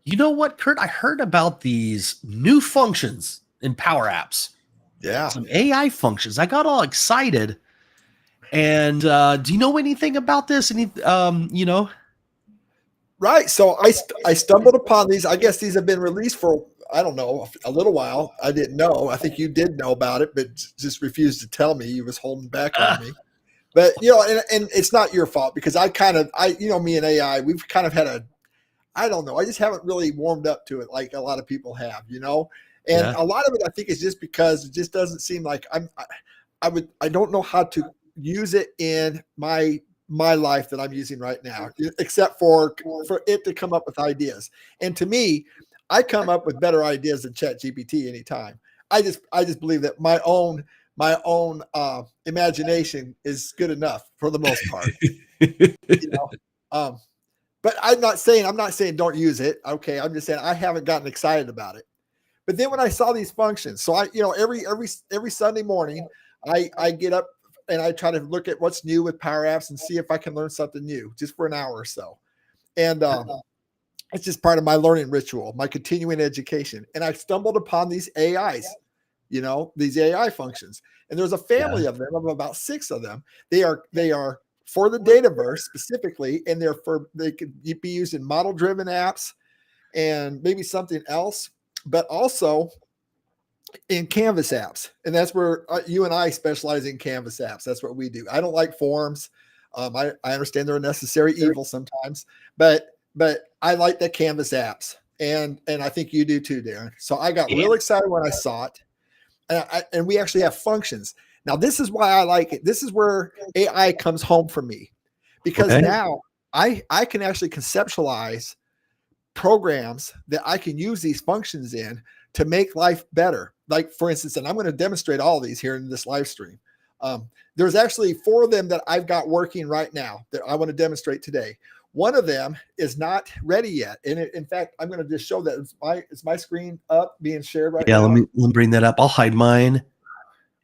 You know what, Kurt? I heard about these new functions in PowerApps, Yeah. some AI functions. I got all excited. And do you know anything about this? Right. So I stumbled upon these. I guess these have been released for, I don't know, a little while. I didn't know. I think you did know about it, but just refused to tell me. You was holding back on me. But, and it's not your fault because me and AI, we've kind of had I don't know. I just haven't really warmed up to it like a lot of people have, And Yeah. a lot of it, I think, is just because it just doesn't seem like I don't know how to use it in my life that I'm using right now, except for it to come up with ideas. And to me, I come up with better ideas than ChatGPT anytime. I just believe that my own imagination is good enough for the most part. But I'm not saying don't use it. Okay, I'm just saying I haven't gotten excited about it. But then when I saw these functions, so every Sunday morning, I get up and I try to look at what's new with PowerApps and see if I can learn something new just for an hour or so. And it's just part of my learning ritual, my continuing education. And I stumbled upon these AIs, these AI functions. And there's a family of them, of about 6 of them. They are for the Dataverse specifically, and they could be used in model-driven apps and maybe something else, but also in Canvas apps. And that's where you and I specialize in Canvas apps. That's what we do. I don't like forms. I understand they're a necessary evil sometimes, but I like the Canvas apps. And I think you do too, Darren. So I got real excited when I saw it. And we actually have functions. Now, this is why I like it. This is where AI comes home for me, because now I can actually conceptualize programs that I can use these functions in to make life better. Like, for instance, and I'm going to demonstrate all of these here in this live stream. There's actually 4 of them that I've got working right now that I want to demonstrate today. One of them is not ready yet. And in fact, I'm going to just show that it's my screen up being shared right now. Yeah, let me bring that up. I'll hide mine.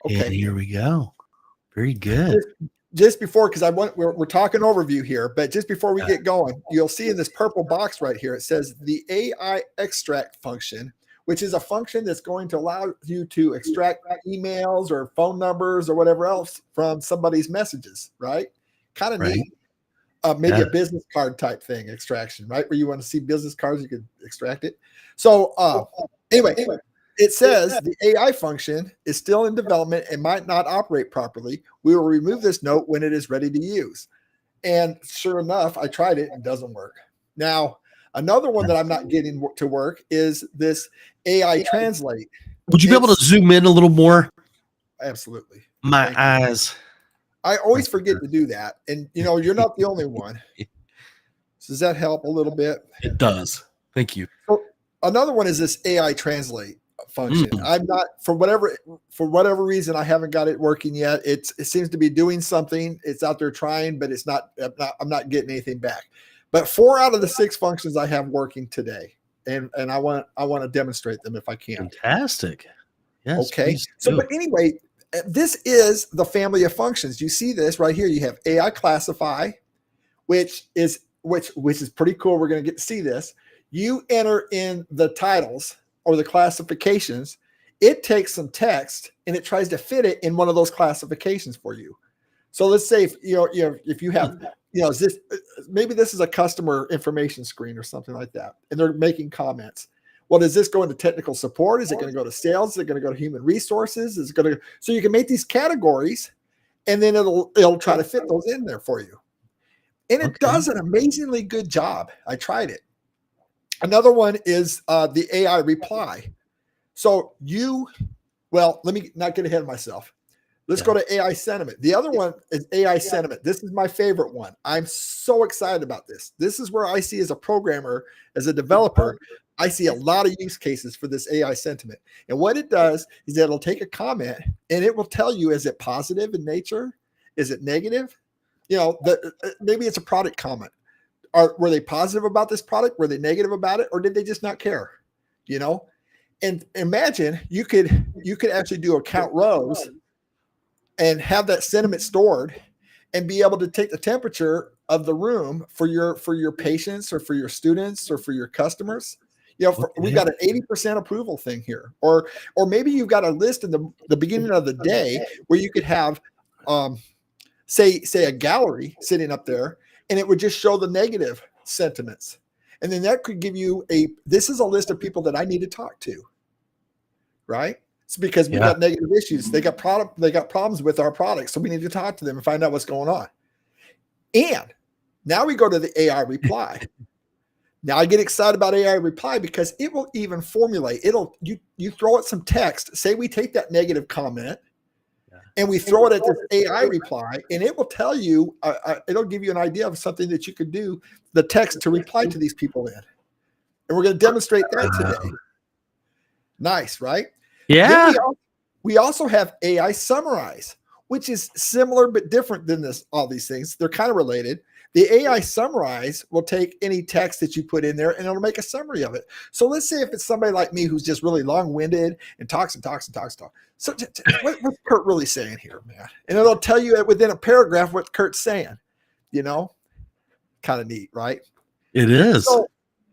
Okay. And here we go. Very good. Just before, because we're talking overview here, but just before we get going, you'll see in this purple box right here, it says the AI extract function, which is a function that's going to allow you to extract emails or phone numbers or whatever else from somebody's messages, right? Kind of neat. Maybe a business card type thing, extraction, right? Where you want to see business cards, you could extract it. So anyway, it says the AI function is still in development and might not operate properly. We will remove this note when it is ready to use. And sure enough, I tried it and it doesn't work. Now, another one that I'm not getting to work is this AI translate. Would you be able to zoom in a little more? Absolutely. My eyes. I always forget to do that. And, you're not the only one. So does that help a little bit? It does. Thank you. So another one is this AI translate function. I'm not, for whatever reason, I haven't got it working yet. It seems to be doing something. It's out there trying, but I'm not getting anything back. But 4 out of the 6 functions I have working today. And I want to demonstrate them if I can. Fantastic. Yes. Okay. So, but anyway, this is the family of functions. You see this right here. You have AI classify, which is pretty cool. We're going to get to see this. You enter in the titles or the classifications. It takes some text and it tries to fit it in one of those classifications for you. So let's say if you have, maybe this is a customer information screen or something like that, and they're making comments. Well, does this go into technical support? Is it going to go to sales? Is it going to go to human resources? Is it going to? So you can make these categories, and then it'll try to fit those in there for you, and it does an amazingly good job. I tried it. Another one is the AI reply. So let me not get ahead of myself. Let's go to AI sentiment. The other one is AI sentiment. This is my favorite one. I'm so excited about this. This is where I see, as a programmer, as a developer, I see a lot of use cases for this AI sentiment. And what it does is that it'll take a comment and it will tell you, is it positive in nature? Is it negative? Maybe it's a product comment. Were they positive about this product? Were they negative about it? Or did they just not care? And imagine you could actually do account rows and have that sentiment stored and be able to take the temperature of the room for your patients or for your students or for your customers. You know, we've got an 80% approval thing here, or maybe you've got a list in the beginning of the day where you could have, say a gallery sitting up there, and it would just show the negative sentiments, and then that could give you this is a list of people that I need to talk to, right? It's because we've got negative issues. They got problems with our products, so we need to talk to them and find out what's going on. And now we go to the AI reply. Now I get excited about AI reply because it will even formulate. You throw it some text. Say we take that negative comment and we throw it at this AI reply, and it will tell you. It'll give you an idea of something that you could do. The text to reply to these people in, and we're going to demonstrate that today. Nice, right? Yeah. We also have AI summarize, which is similar but different than all these things. They're kind of related. The AI summarize will take any text that you put in there and it'll make a summary of it. So let's say if it's somebody like me who's just really long-winded and talks. So what's Kurt really saying here, man? And it'll tell you within a paragraph what Kurt's saying, you know? Kind of neat, right? It is.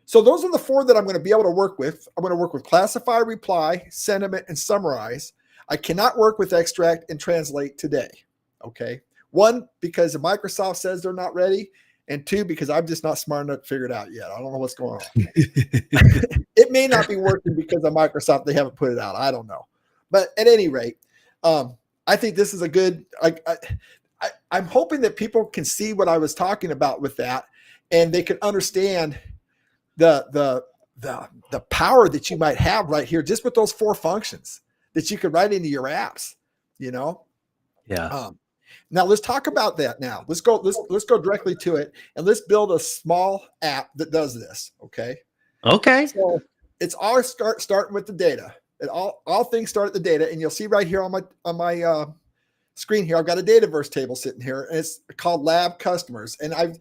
So those are the 4 that I'm going to be able to work with. I'm going to work with classify, reply, sentiment, and summarize. I cannot work with extract and translate today, okay? 1, because Microsoft says they're not ready, and 2, because I'm just not smart enough to figure it out yet. I don't know what's going on. It may not be working because of Microsoft. They haven't put it out. I don't know. But at any rate, I think this is a good, I'm hoping that people can see what I was talking about with that, and they can understand the power that you might have right here just with those 4 functions that you could write into your apps, you know? Yeah. Now let's talk about that now. Let's go directly to it, and let's build a small app that does this. Okay. Okay. So it's all starting with the data. All things start at the data, and you'll see right here on my screen here, I've got a Dataverse table sitting here, and it's called Lab Customers. And I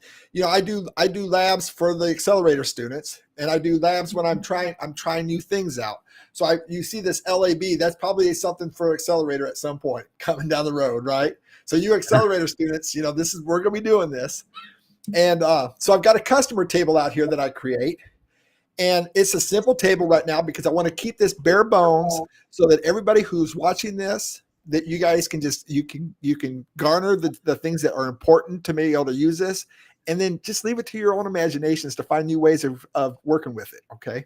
do labs for the accelerator students, and I do labs when I'm trying new things out. So you see this LAB, that's probably something for accelerator at some point coming down the road, right? So you accelerator students, we're going to be doing this. And so I've got a customer table out here that I create. And it's a simple table right now because I want to keep this bare bones so that everybody who's watching this, that you guys can you can garner the things that are important to be able to use this, and then just leave it to your own imaginations to find new ways of working with it. Okay.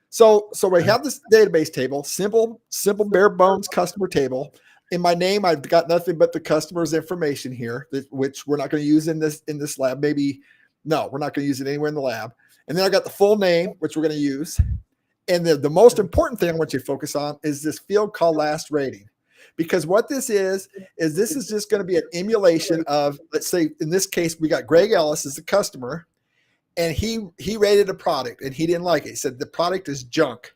So we have this database table, simple bare bones customer table. In my name, I've got nothing but the customer's information here, which we're not going to use in this lab. We're not going to use it anywhere in the lab. And then I got the full name, which we're going to use. And the most important thing I want you to focus on is this field called last rating. Because what this is this is just going to be an emulation of, let's say, in this case, we got Greg Ellis as the customer, and he rated a product and he didn't like it. He said the product is junk.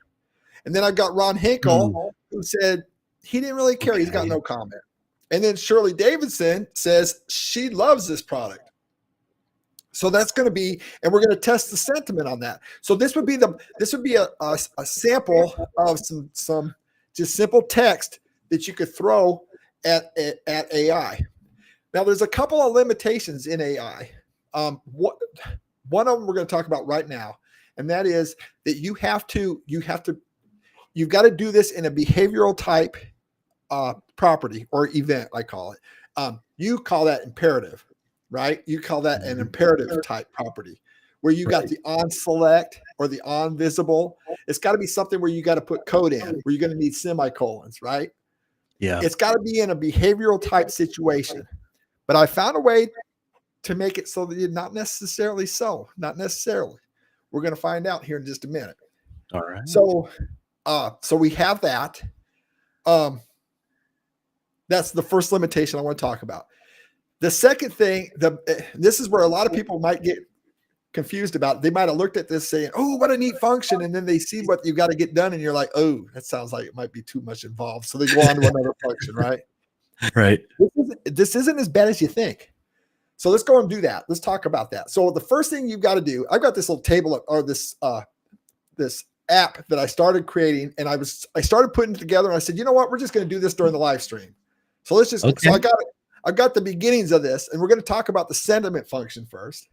And then I got Ron Hinkle who said he didn't really care. He's got no comment. And then Shirley Davidson says she loves this product. So that's going to be, and we're going to test the sentiment on that. So this would be a sample of some just simple text that you could throw at AI. Now there's a couple of limitations in AI. One of them we're going to talk about right now, and that is that you've got to do this in a behavioral type property or event. I call it. You call that imperative. Right? You call that an imperative type property where you got the on select or the on visible. It's got to be something where you got to put code in, where you're going to need semicolons, right? Yeah. It's got to be in a behavioral type situation. But I found a way to make it so that you're not necessarily. We're going to find out here in just a minute. All right. So we have that. That's the first limitation I want to talk about. The second thing, this is where a lot of people might get confused about. They might have looked at this saying, "Oh, what a neat function," and then they see what you got to get done, and you're like, "Oh, that sounds like it might be too much involved." So they go on to another function, right? Right. This isn't as bad as you think. So let's go and do that. Let's talk about that. So the first thing you've got to do, I've got this little table or this app that I started creating, and I started putting it together, and I said, you know what? We're just going to do this during the live stream. So let's just. Okay. So I've got the beginnings of this, and we're going to talk about the sentiment function first.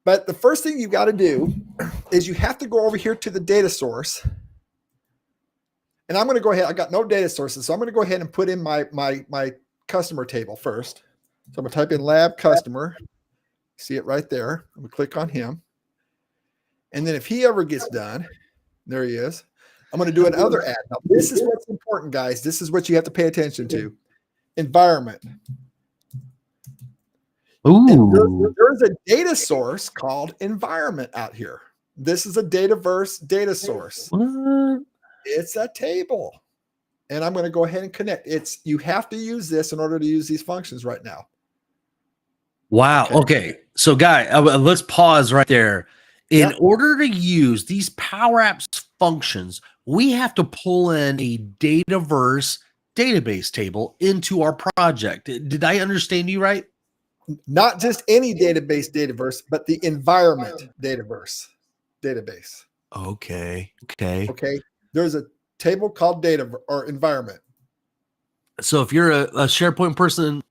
But the first thing you've got to do is you have to go over here to the data source. And I'm going to go ahead. I got no data sources. So I'm going to go ahead and put in my customer table first. So I'm going to type in lab customer. See it right there. I'm going to click on him. And then if he ever gets done, there he is. I'm going to do another ad. Now, this is what's important, guys. This is what you have to pay attention to. Environment. Ooh. There's a data source called environment out here. This is a Dataverse data source. What? It's a table. And I'm going to go ahead and connect. You have to use this in order to use these functions right now. Wow. Okay. So, guy, let's pause right there. In Yep. order to use these PowerApps functions, we have to pull in a Dataverse database table into our project. Did I understand you right? Not just any Dataverse, but the environment database. Okay. Okay. There's a table called data or environment. So if you're a SharePoint person,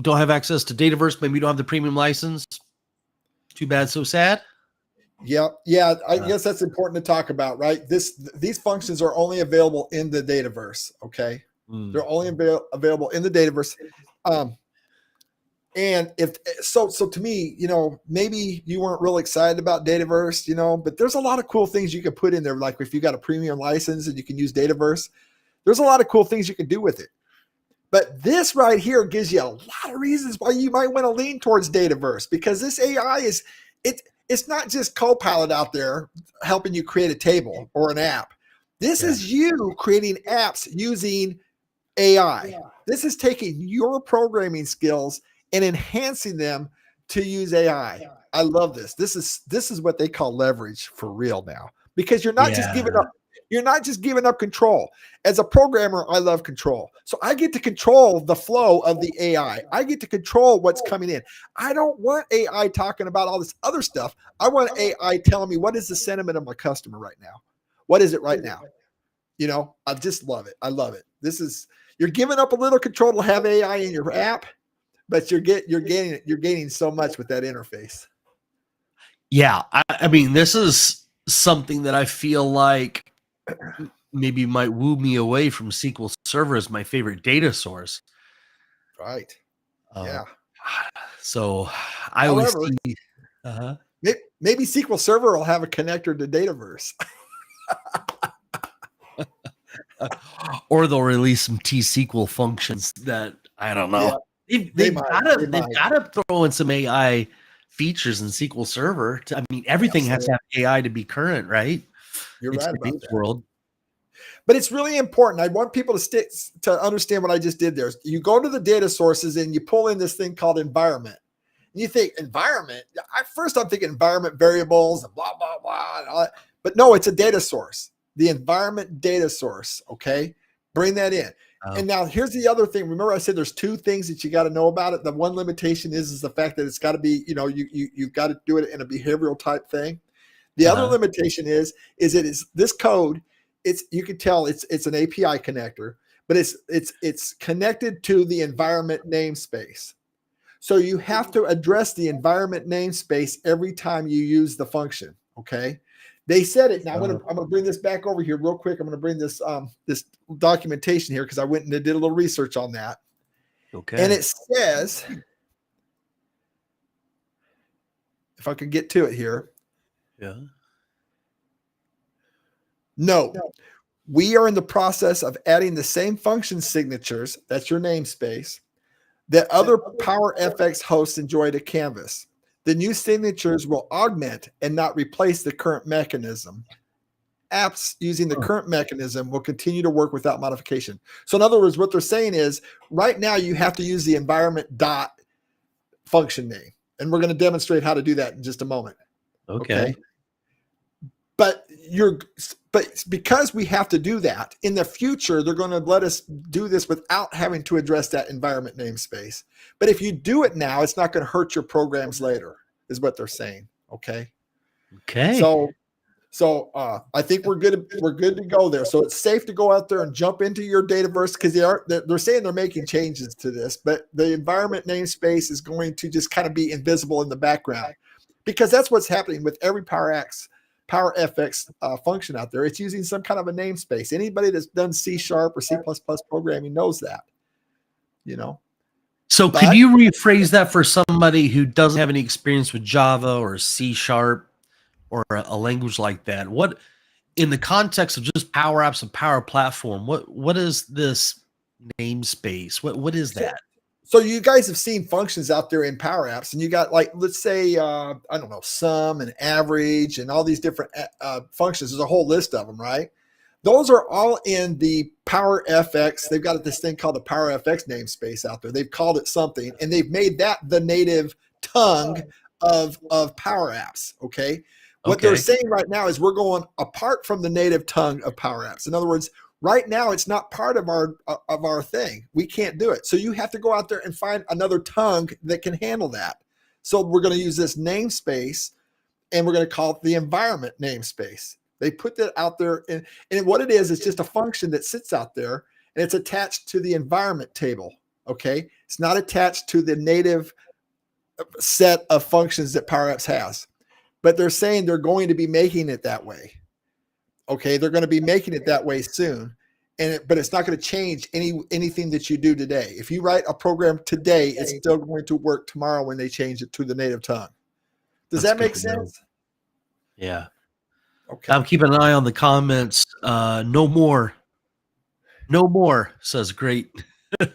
don't have access to Dataverse, maybe you don't have the premium license. Too bad, so sad. Yeah. I guess that's important to talk about, right? These functions are only available in the Dataverse. Okay. They're only available in the Dataverse. And so to me, maybe you weren't real excited about Dataverse, but there's a lot of cool things you can put in there. Like if you got a premium license and you can use Dataverse, there's a lot of cool things you can do with it. But this right here gives you a lot of reasons why you might want to lean towards Dataverse, because this AI it's not just Copilot out there helping you create a table or an app. This is you creating apps using AI. This is taking your programming skills and enhancing them to use AI. I love this. This is what they call leverage for real now, because you're not just giving up. You're not just giving up control. As a programmer, I love control. So I get to control the flow of the AI. I get to control what's coming in. I don't want AI talking about all this other stuff. I want AI telling me what is the sentiment of my customer right now. What is it right now? I just love it. I love it. You're giving up a little control to have AI in your app, but you're gaining so much with that interface. Yeah, I mean, this is something that I feel like maybe might woo me away from SQL Server as my favorite data source. Right. Yeah. So I always see. Maybe SQL Server will have a connector to Dataverse. Or they'll release some T-SQL functions that I don't know. Yeah, they've got to throw in some AI features in SQL Server. Everything has to have AI to be current, right? You're right about that. World. But it's really important. I want people to understand what I just did there. You go to the data sources and you pull in this thing called environment. And you think environment. First, I'm thinking environment variables and blah, blah, blah. And all that. But no, it's a data source. The environment data source. Okay. Bring that in. And now here's the other thing. Remember, I said there's two things that you got to know about it. The one limitation is the fact that it's got to be, you've got to do it in a behavioral type thing. The other limitation is this code. You can tell it's an API connector, but it's connected to the environment namespace. So you have to address the environment namespace every time you use the function. Okay. They said it. Now I'm gonna bring this back over here real quick. I'm gonna bring this this documentation here because I went and did a little research on that. Okay. And it says, if I could get to it here. Yeah. No, we are in the process of adding the same function signatures, that's your namespace, that other PowerFX hosts enjoy to Canvas. The new signatures will augment and not replace the current mechanism. Apps using the current mechanism will continue to work without modification. So in other words, what they're saying is right now you have to use the environment dot function name. And we're going to demonstrate how to do that in just a moment. Okay. But because we have to do that in the future, they're going to let us do this without having to address that environment namespace. But if you do it now, it's not going to hurt your programs later, is what they're saying. Okay. So I think we're good to go there. So it's safe to go out there and jump into your Dataverse because they're saying they're making changes to this, but the environment namespace is going to just kind of be invisible in the background. because that's what's happening with every PowerFX function out there. It's using some kind of a namespace. Anybody that's done C# or C++ programming knows that, So could you rephrase that for somebody who doesn't have any experience with Java or C# or a language like that? What, in the context of just Power Apps and Power Platform, what is this namespace? What is that? So you guys have seen functions out there in Power Apps, and you got, like, let's say, I don't know, sum and average and all these different functions. There's a whole list of them, right? Those are all in the PowerFX. They've got this thing called the PowerFX namespace out there. They've called it something, and they've made that the native tongue of Power Apps. Okay. What they're saying right now is we're going apart from the native tongue of Power Apps. In other words, right now it's not part of our thing. We can't do it. So you have to go out there and find another tongue that can handle that. So we're going to use this namespace, and we're going to call it the environment namespace. They put that out there, and what it is just a function that sits out there, and it's attached to the environment table. Okay, it's not attached to the native set of functions that Power Apps has, but they're saying they're going to be making it that way. Okay, they're going to be making it that way soon, but it's not going to change anything that you do today. If you write a program today, it's still going to work tomorrow when they change it to the native tongue. Does that make sense? Yeah. Okay. I'm keeping an eye on the comments. No more, says great. I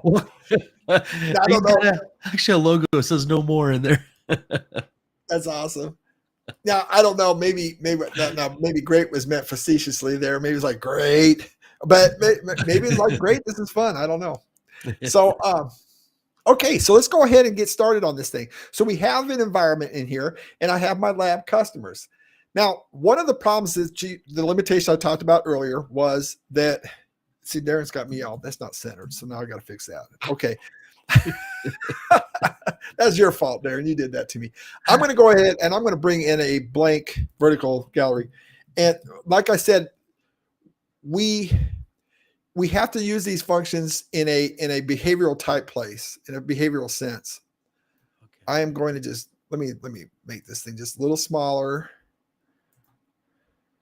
don't know. Actually, a logo says no more in there. That's awesome. Now, I don't know. Maybe great was meant facetiously there. Maybe it's like great, but maybe it's like great. This is fun. I don't know. So, okay, so let's go ahead and get started on this thing. So we have an environment in here, and I have my lab customers. Now, one of the problems is the limitation I talked about earlier was that, see, Darren's got me all, that's not centered. So now I got to fix that. Okay. That's your fault, Darren. You did that to me. I'm going to go ahead and I'm going to bring in a blank vertical gallery. And like I said, we have to use these functions in a behavioral type place, in a behavioral sense. Okay. I am going to just, let me make this thing just a little smaller.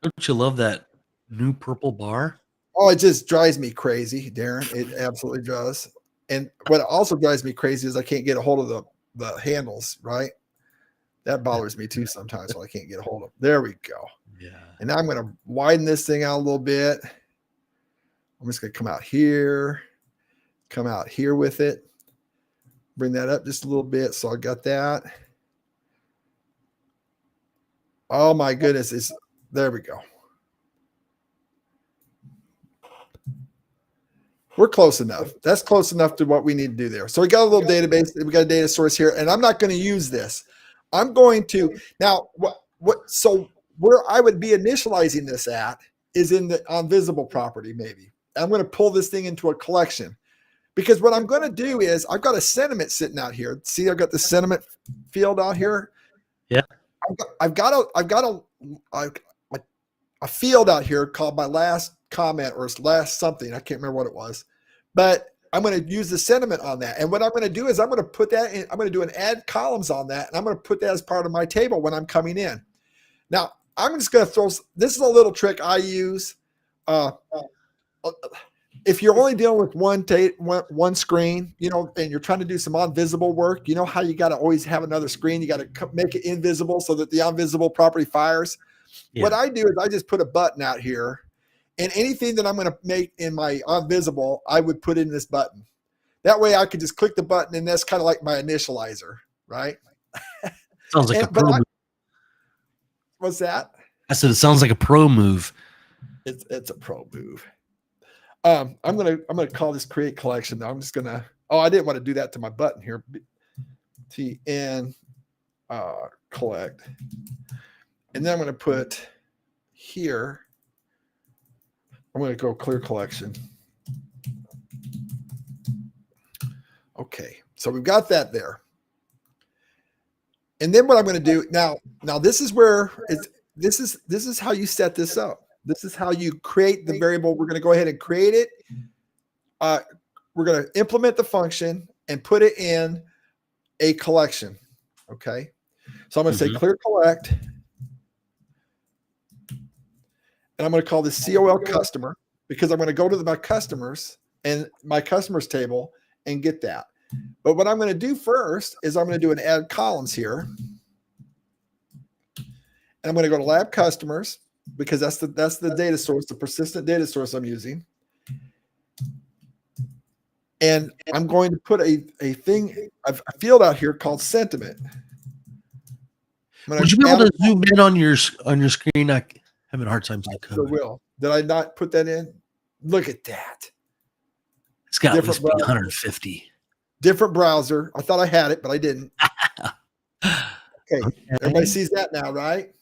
Don't you love that new purple bar? Oh, it just drives me crazy, Darren. It absolutely does. And what also drives me crazy is I can't get a hold of the handles, right? That bothers me too sometimes when I can't get a hold of them. There we go. Yeah. And now I'm going to widen this thing out a little bit. I'm just going to come out here with it. Bring that up just a little bit. So I got that. Oh my goodness. There we go. We're close enough. That's close enough to what we need to do there. So we got a little database. We got a data source here, and I'm not going to use this. I'm going to now. So where I would be initializing this at is on visible property. Maybe I'm going to pull this thing into a collection, because what I'm going to do is I've got a sentiment sitting out here. See, I've got the sentiment field out here. Yeah. I've got a field out here called my last comment or last something. I can't remember what it was, but I'm going to use the sentiment on that. And what I'm going to do is I'm going to put that in, I'm going to do an add columns on that. And I'm going to put that as part of my table when I'm coming in. Now I'm just going to throw, this is a little trick I use. If you're only dealing with one screen, and you're trying to do some invisible work, you know how you got to always have another screen. You got to make it invisible so that the invisible property fires. Yeah. What I do is I just put a button out here, and anything that I'm going to make in my invisible, I would put in this button. That way I could just click the button, and that's kind of like my initializer, right? Sounds like a pro move. What's that? I said it sounds like a pro move. It's a pro move. I'm gonna call this create collection. I'm just gonna. Oh, I didn't want to do that to my button here. TN collect, and then I'm gonna put here. I'm gonna go clear collection. Okay, so we've got that there. And then what I'm going to do now this is where this is how you set this up. This is how you create the variable. We're going to go ahead and create it. We're going to implement the function and put it in a collection. Okay. So I'm going to say clear collect. And I'm going to call this COL customer because I'm going to go to my customers and my customers table and get that. But what I'm going to do first is I'm going to do an add columns here. And I'm going to go to lab customers because that's the data source, the persistent data source I'm using. And I'm going to put a field out here called sentiment. Would you be able to zoom in on your screen? I'm having a hard time seeing code. I will. Did I not put that in? Look at that. It's got at least 150. Different browser. I thought I had it, but I didn't. Okay. Everybody sees that now, right?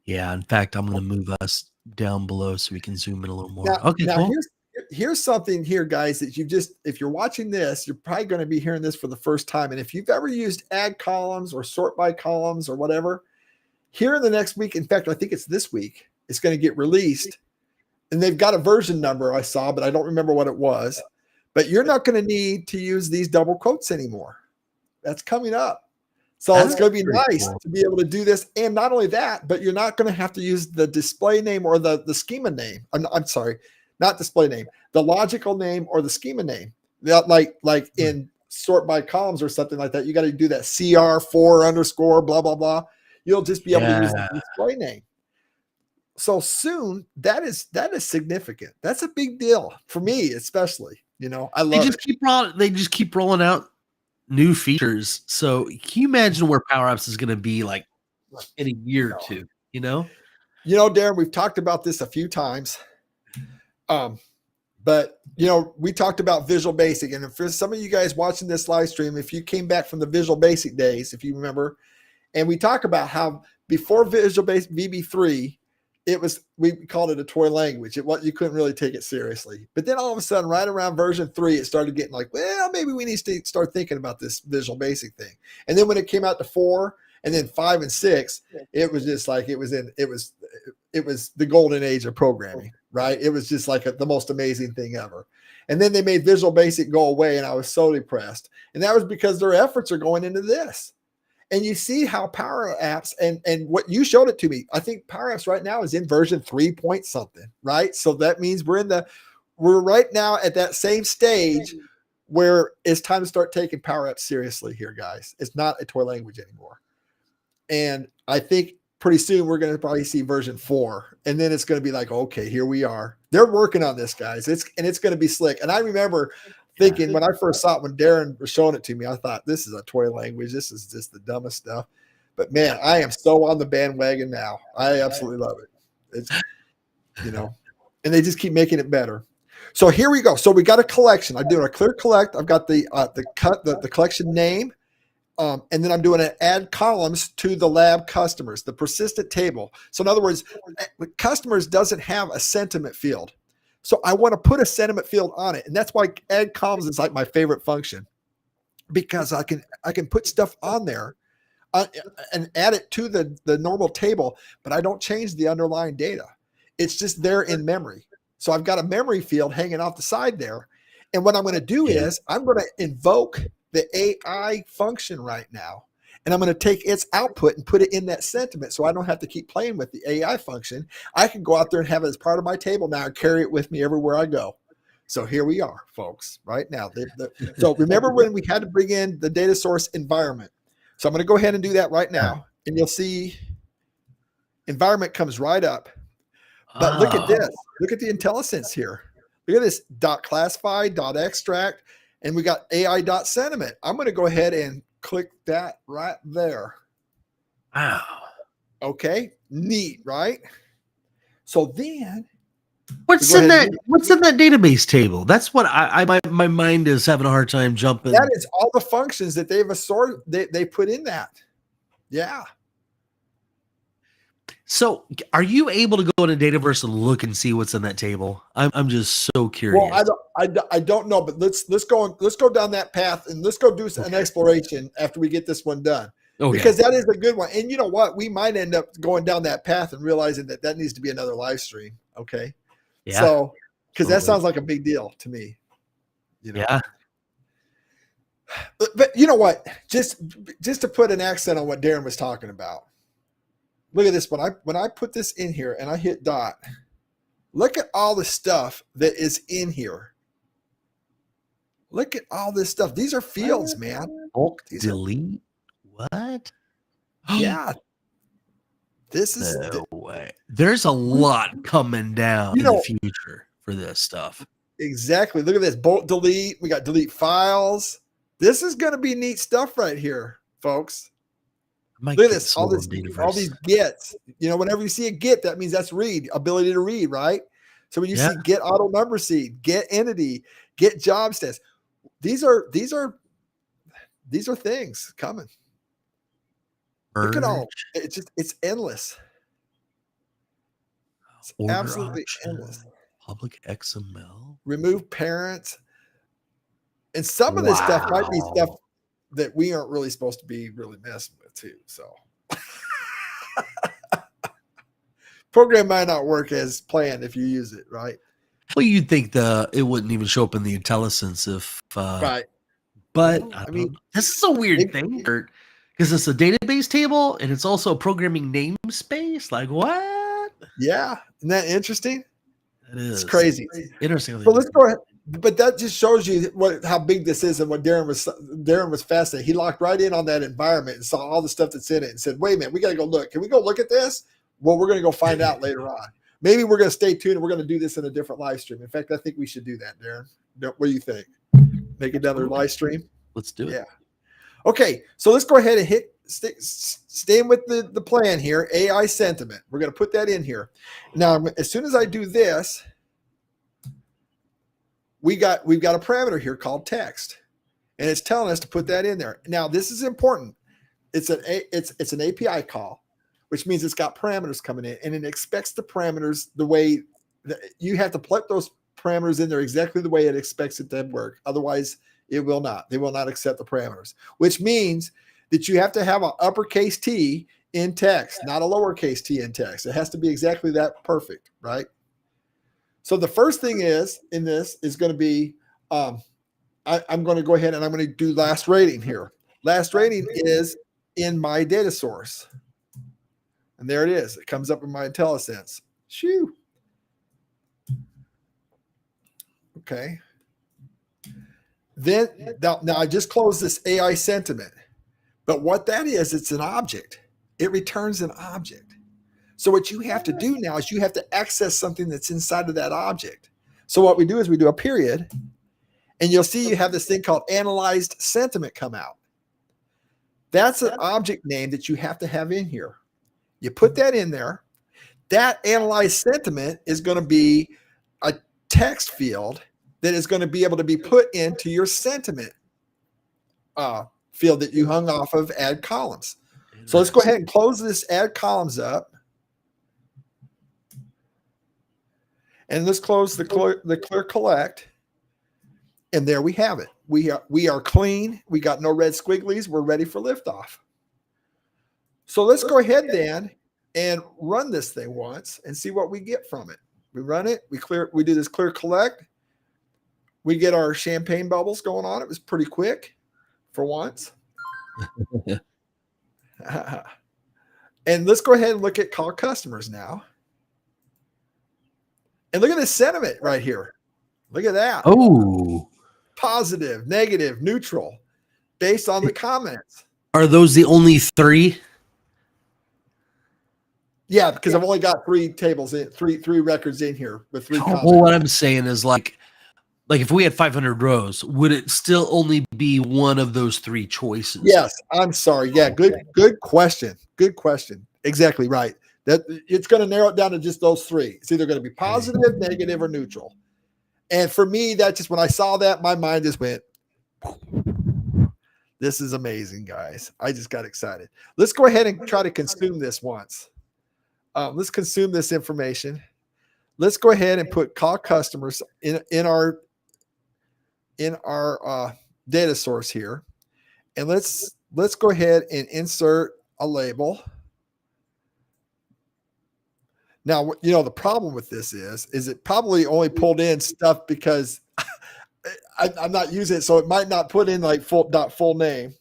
Yeah. In fact, I'm going to move us down below so we can zoom in a little more. Now, cool. Here's something here, guys, that if you're watching this, you're probably going to be hearing this for the first time. And if you've ever used add columns or sort by columns or whatever, here in the next week, in fact, I think it's this week, it's going to get released. And they've got a version number I saw, but I don't remember what it was. But you're not going to need to use these double quotes anymore. That's coming up. So it's going to be nice to be able to do this. And not only that, but you're not going to have to use the display name or the schema name. I'm sorry, not display name, the logical name or the schema name. Like in sort by columns or something like that, you got to do that CR4 underscore blah, blah, blah. You'll just be able to use the display name. So soon, that is significant. That's a big deal for me, especially. You know, I love they just keep rolling out new features. So can you imagine where PowerApps is going to be like in a year or two? You know, Darren, we've talked about this a few times. But we talked about Visual Basic, and for some of you guys watching this live stream, if you came back from the Visual Basic days, if you remember, and we talk about how before Visual Basic VB3, we called it a toy language. You couldn't really take it seriously. But then all of a sudden, right around version 3, it started getting like, well, maybe we need to start thinking about this Visual Basic thing. And then when it came out to 4 and then 5 and 6, it was just like it was the golden age of programming, right? It was just like the most amazing thing ever. And then they made Visual Basic go away, and I was so depressed. And that was because their efforts are going into this. And you see how PowerApps and what you showed it to me. I think PowerApps right now is in version 3 point something, right? So that means we're right now at that same stage where it's time to start taking PowerApps seriously here, guys. It's not a toy language anymore. And I think pretty soon we're going to probably see version 4, and then it's going to be like, okay, here we are. They're working on this, guys. It's going to be slick. And I remember thinking when I first saw it, when Darren was showing it to me, I thought, this is a toy language. This is just the dumbest stuff. But man, I am so on the bandwagon now. I absolutely love it. It's, and they just keep making it better. So here we go. So we got a collection. I'm doing a clear collect. I've got the collection name. And then I'm doing an add columns to the lab customers, the persistent table. So in other words, customers doesn't have a sentiment field. So I want to put a sentiment field on it. And that's why add columns is like my favorite function, because I can put stuff on there and add it to the normal table, but I don't change the underlying data. It's just there in memory. So I've got a memory field hanging off the side there. And what I'm going to do is I'm going to invoke the AI function right now. And I'm going to take its output and put it in that sentiment, so I don't have to keep playing with the AI function. I can go out there and have it as part of my table now and carry it with me everywhere I go. So here we are, folks, right now. So remember when we had to bring in the data source environment. So I'm going to go ahead and do that right now. And you'll see environment comes right up. But look at this. Look at the IntelliSense here. Look at this .classify, .extract, and we got AI.sentiment. I'm going to go ahead and click that right there. Wow. Okay. Neat, right? So then what's in that database table? That's what my mind is having a hard time jumping. That is all the functions that they've assorted, they put in that. Yeah. So are you able to go into Dataverse and look and see what's in that table? I'm just so curious. Well, I don't know, but let's go down that path, and let's go do an exploration after we get this one done. Okay. Because that is a good one. And you know what? We might end up going down that path and realizing that needs to be another live stream. Okay. Yeah. So, because that sounds like a big deal to me. Yeah. But you know what? Just to put an accent on what Darren was talking about. Look at this. When I put this in here and I hit dot, look at all the stuff that is in here. Look at all this stuff. These are fields, man. Bulk delete. What? Yeah. This is no way. There's a lot coming down in the future for this stuff. Exactly. Look at this. Bulk delete. We got delete files. This is going to be neat stuff right here, folks. Look at this. All these gets. You know, whenever you see a get, that means that's read, ability to read, right? So when you see get auto number seed, get entity, get job stats, these are things coming. Look at all. It's endless. It's absolutely endless. Public XML. Remove parents. And some of this stuff might be stuff that we aren't really supposed to be really messing with too. So program might not work as planned if you use it, right? Well, you'd think it wouldn't even show up in the IntelliSense if right. But I mean, this is a weird thing because it's a database table and it's also a programming namespace. Like what? Yeah, isn't that interesting? It is. It's crazy. Interesting. So let's go ahead. But that just shows you how big this is and what Darren was fascinated. He locked right in on that environment and saw all the stuff that's in it and said, wait a minute, we got to go look. Can we go look at this? Well, we're going to go find out later on. Maybe we're going to stay tuned and we're going to do this in a different live stream. In fact, I think we should do that, Darren. What do you think? Make another live stream? Let's do it. Yeah. Okay, so let's go ahead and staying with the plan here, AI sentiment. We're going to put that in here. Now, as soon as I do this, we've got a parameter here called text, and it's telling us to put that in there. Now, this is important. It's an API call, which means it's got parameters coming in, and it expects the parameters the way that you have to plug those parameters in there exactly the way it expects it to work. Otherwise, it will not. They will not accept the parameters, which means that you have to have an uppercase T in text, not a lowercase t in text. It has to be exactly that perfect, right? So the first thing is going to be, I'm going to go ahead and I'm going to do last rating here. Last rating is in my data source. And there it is. It comes up in my IntelliSense. Shoo. Okay. Then now I just closed this AI sentiment. But what that is, it's an object. It returns an object. So what you have to do now is you have to access something that's inside of that object. So what we do is we do a period, and you'll see you have this thing called analyzed sentiment come out. That's an object name that you have to have in here. You put that in there. That analyzed sentiment is going to be a text field that is going to be able to be put into your sentiment field that you hung off of add columns. So let's go ahead and close this add columns up. And let's close the clear collect. And there we have it. We are clean. We got no red squigglies. We're ready for liftoff. So let's go ahead then and run this thing once and see what we get from it. We run it. We do this clear collect. We get our champagne bubbles going on. It was pretty quick for once. And let's go ahead and look at call customers now. And look at this sentiment right here. Look at that. Oh, positive, negative, neutral, based on the comments. Are those the only three? Yeah, because I've only got three tables in, three records in here with three comments. Well, what I'm saying is like if we had 500 rows, would it still only be one of those three choices? Yes, I'm sorry. Yeah, good question. Good question. Exactly right. That it's going to narrow it down to just those three. It's either going to be positive, negative, or neutral. And for me, that just when I saw that, my mind just went, this is amazing, guys. I just got excited. Let's go ahead and try to consume this once. Let's consume this information. Let's go ahead and put call customers in our data source here. And let's go ahead and insert a label. Now, you know, the problem with this is it probably only pulled in stuff because I'm not using it, so it might not put in like full name.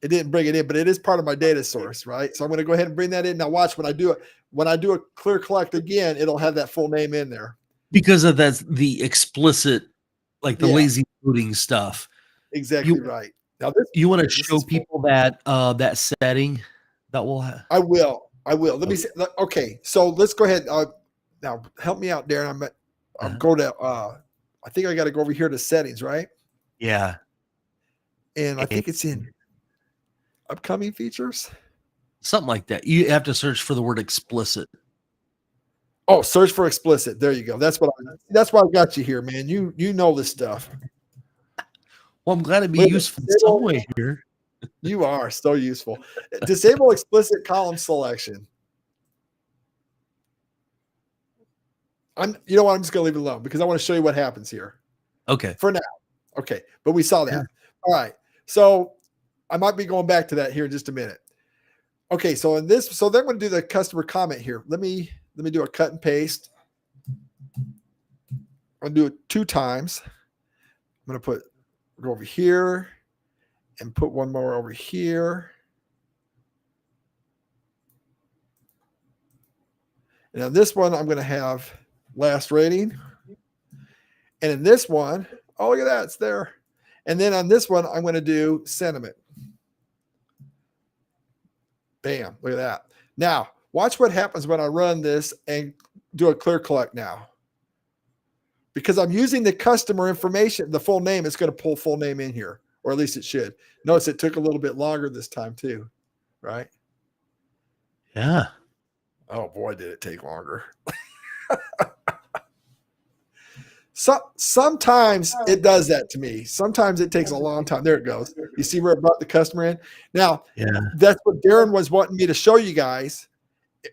It didn't bring it in, but it is part of my data source, right? So I'm going to go ahead and bring that in. Now watch when I do it. When I do a clear collect again, it'll have that full name in there. Because of the explicit, like the lazy loading stuff. Exactly right. Now you want to show people that that setting that will have. I will. Let me see. Okay, so let's go ahead. Now help me out, Darren. I'm go to. I think I got to go over here to settings, right? Yeah. And I think it's in upcoming features. Something like that. You have to search for the word explicit. Oh, search for explicit. There you go. That's why I got you here, man. You know this stuff. Well, I'm glad to be useful in some way here. You are so useful. Disable explicit column selection. You know what? I'm just gonna leave it alone because I want to show you what happens here. Okay. For now. Okay. But we saw that. All right. So I might be going back to that here in just a minute. Okay. So then I'm going to do the customer comment here. Let me do a cut and paste. I'm going to do it 2 times. I'm going to go over here and put one more over here. And on this one, I'm going to have last rating. And in this one, oh, look at that. It's there. And then on this one, I'm going to do sentiment. Bam. Look at that. Now, watch what happens when I run this and do a clear collect now. Because I'm using the customer information, the full name, it's going to pull full name in here, or at least it should. Notice it took a little bit longer this time too, right? Yeah. Oh boy, did it take longer. Sometimes it does that to me. Sometimes it takes a long time. There it goes. You see where it brought the customer in? Now, that's what Darren was wanting me to show you guys.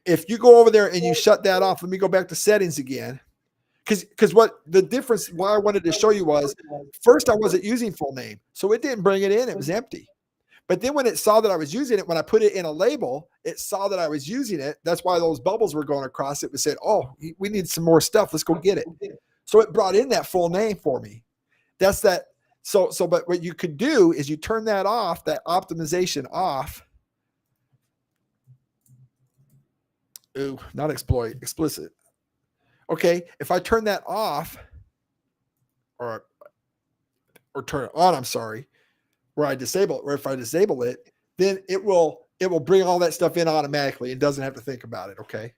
If you go over there and you shut that off, let me go back to settings again. Because what the difference, why I wanted to show you was, first I wasn't using full name, so it didn't bring it in. It was empty. But then when it saw that I was using it, when I put it in a label, it saw that I was using it. That's why those bubbles were going across. It was saying, oh, we need some more stuff. Let's go get it. So it brought in that full name for me. That's that. So, but what you could do is you turn that off, that optimization off. Ooh, not explicit. Okay, if I turn that off or turn it on, I'm sorry, where I disable it, or if I disable it, then it will bring all that stuff in automatically. It doesn't have to think about it. Okay.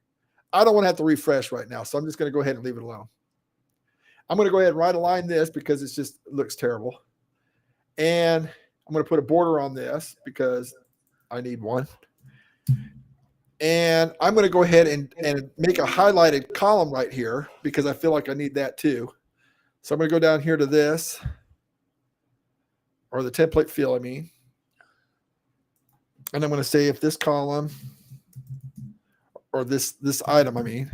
I don't want to have to refresh right now. So I'm just going to go ahead and leave it alone. I'm going to go ahead and right align this because it looks terrible. And I'm going to put a border on this because I need one. And I'm going to go ahead and make a highlighted column right here because I feel like I need that too. So I'm going to go down here to this, or the template field, I mean. And I'm going to say if this column, or this item, I mean,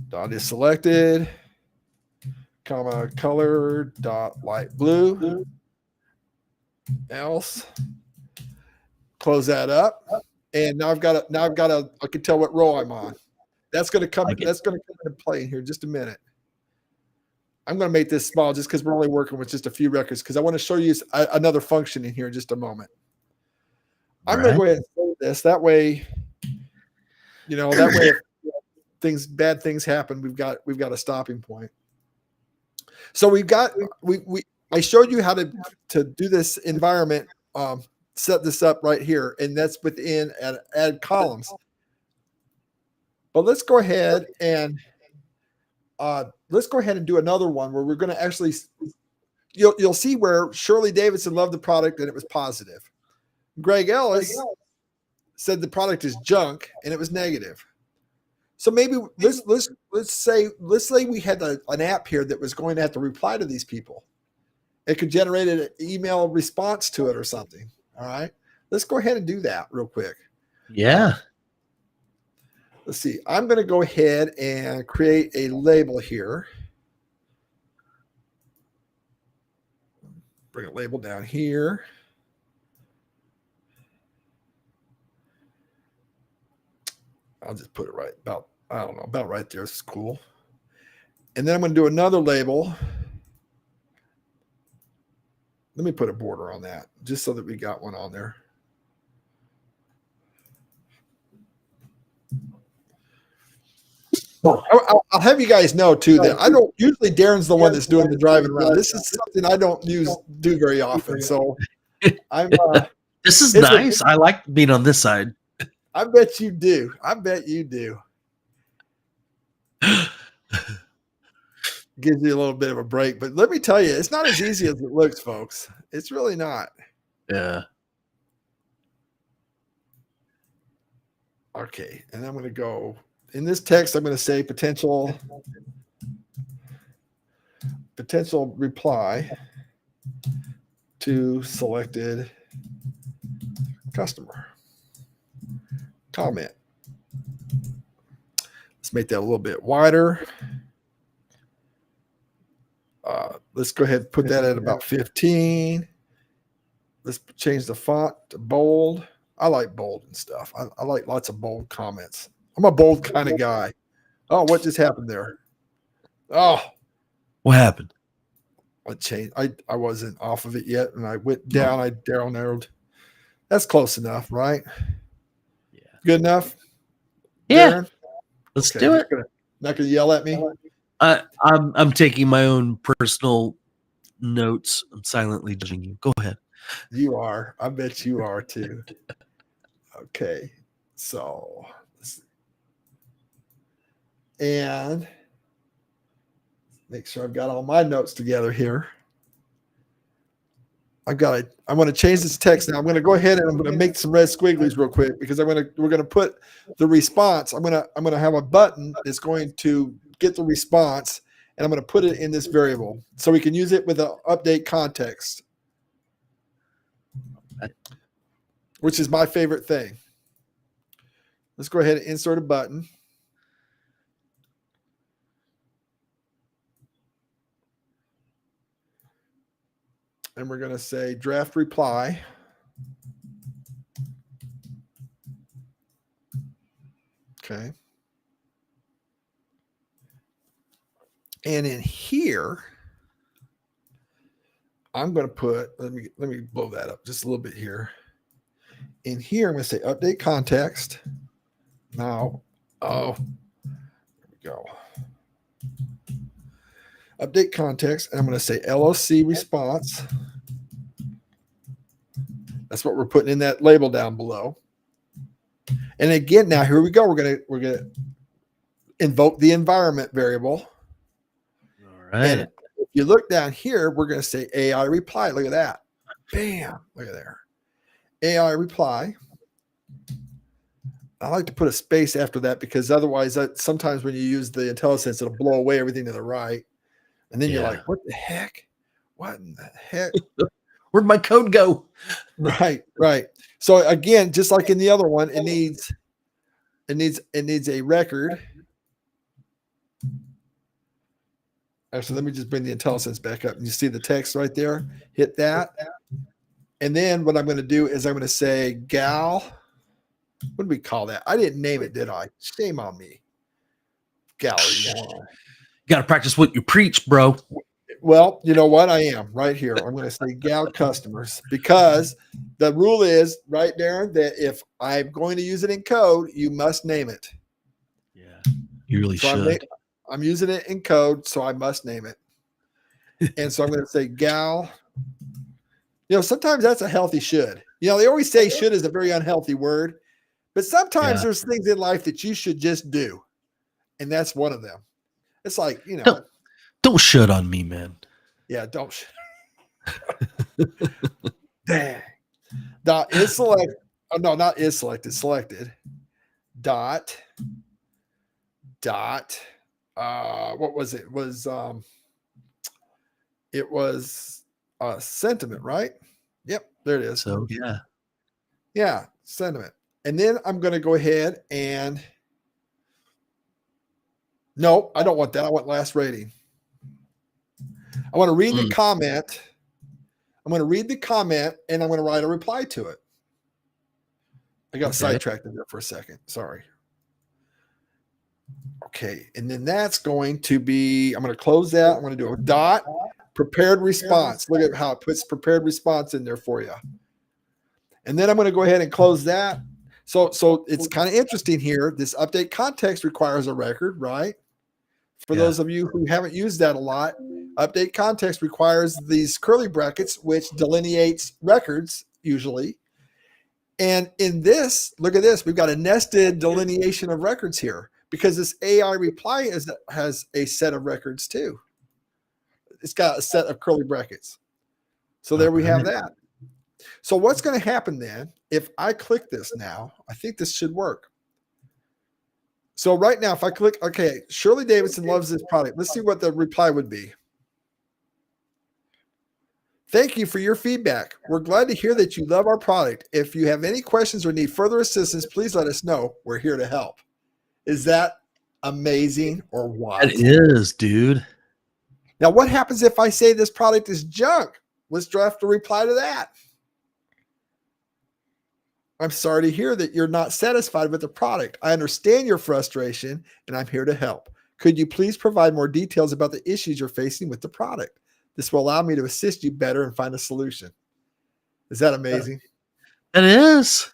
dot is selected, comma, color dot light blue, else, close that up. And now I've got I can tell what row I'm on. That's going to come into play in here in just a minute. I'm going to make this small just because we're only working with just a few records because I want to show you another function in here in just a moment. I'm going to go ahead and save this. That way, if bad things happen, we've got a stopping point. So I showed you how to do this environment, set this up right here, and that's within add columns. But let's go ahead and do another one where we're going to actually, you'll see where Shirley Davidson loved the product and it was positive. Greg Ellis said the product is junk and it was negative. So maybe let's say we had an app here that was going to have to reply to these people. It could generate an email response to it or something. All right. Let's go ahead and do that real quick. Yeah. Let's see. I'm going to go ahead and create a label here. Bring a label down here. I'll just put it right about I don't know, about right there. This is cool. And then I'm going to do another label. Let me put a border on that just so that we got one on there. I'll have you guys know too that I don't usually Darren's the one that's doing the driving around. This is something I don't do very often. So I'm this is nice. I like being on this side. I bet you do. I bet you do. Gives you a little bit of a break, but let me tell you, it's not as easy as it looks, folks. It's really not. Yeah. Okay, and I'm going to go in this text. I'm going to say potential reply to selected customer comment. Let's make that a little bit wider. Let's go ahead and put that at about 15. Let's change the font to bold. I like bold and stuff. I like lots of bold comments. I'm a bold kind of guy. Oh, what just happened there? Oh, what happened? I changed. I wasn't off of it yet, and I went down. I down arrowed. That's close enough, right? Yeah. Good enough. Yeah. Darren? Let's do it. Not gonna yell at me. I'm taking my own personal notes. I'm silently judging you. Go ahead. You are. I bet you are too. Okay. So, and make sure I've got all my notes together here. I want to change this text now. I'm going to go ahead and I'm going to make some red squigglies real quick because we're going to put the response. I'm going to have a button that's going to get the response, and I'm going to put it in this variable so we can use it with an update context, which is my favorite thing. Let's go ahead and insert a button. And we're going to say draft reply. Okay. And in here, I'm going to put, let me blow that up just a little bit here. In here, I'm going to say update context. Now, there we go. Update context, and I'm going to say LOC response. That's what we're putting in that label down below. And again, now here we go. We're gonna invoke the environment variable. All right. And if you look down here, we're going to say AI reply. Look at that. Bam. Look at there. AI reply. I like to put a space after that because otherwise, sometimes when you use the IntelliSense, it'll blow away everything to the right. And then you're like, what the heck? What in the heck? Where'd my code go? Right. So again, just like in the other one, it needs a record. Actually, let me just bring the IntelliSense back up and you see the text right there. Hit that. And then what I'm going to do is I'm going to say gal. What do we call that? I didn't name it, did I? Shame on me. Gallery 1. You got to practice what you preach, bro. Well, you know what? I am right here. I'm going to say gal customers because the rule is, right, Darren, that if I'm going to use it in code, you must name it. Yeah, you really should. I'm using it in code, so I must name it. And so I'm going to say gal. You know, sometimes that's a healthy should. You know, they always say should is a very unhealthy word, but sometimes there's things in life that you should just do. And that's one of them. It's like, you know. Don't should on me, man. Yeah, don't. Dang. Dot is selected. Oh, no, not is selected. Selected. Dot. What was it? It was sentiment, right? Yep, there it is. So yeah, sentiment. And then I'm going to go ahead and no, I don't want that. I want last rating. I want to read the comment. I'm going to read the comment and I'm going to write a reply to it. I got sidetracked in there for a second. Sorry. Okay, and then that's going to be, I'm going to close that. I'm going to do a dot prepared response. Look at how it puts prepared response in there for you. And then I'm going to go ahead and close that. So it's kind of interesting here. This update context requires a record, right? For those of you who haven't used that a lot, update context requires these curly brackets, which delineates records usually. And in this, look at this. We've got a nested delineation of records here because this AI reply has a set of records too. It's got a set of curly brackets. So there we have that. So what's going to happen then if I click this now? I think this should work. So right now, if I click, okay, Shirley Davidson loves this product. Let's see what the reply would be. Thank you for your feedback. We're glad to hear that you love our product. If you have any questions or need further assistance, please let us know. We're here to help. Is that amazing or what? It is, dude. Now, what happens if I say this product is junk? Let's draft a reply to that. I'm sorry to hear that you're not satisfied with the product. I understand your frustration, and I'm here to help. Could you please provide more details about the issues you're facing with the product? This will allow me to assist you better and find a solution. Is that amazing? It is.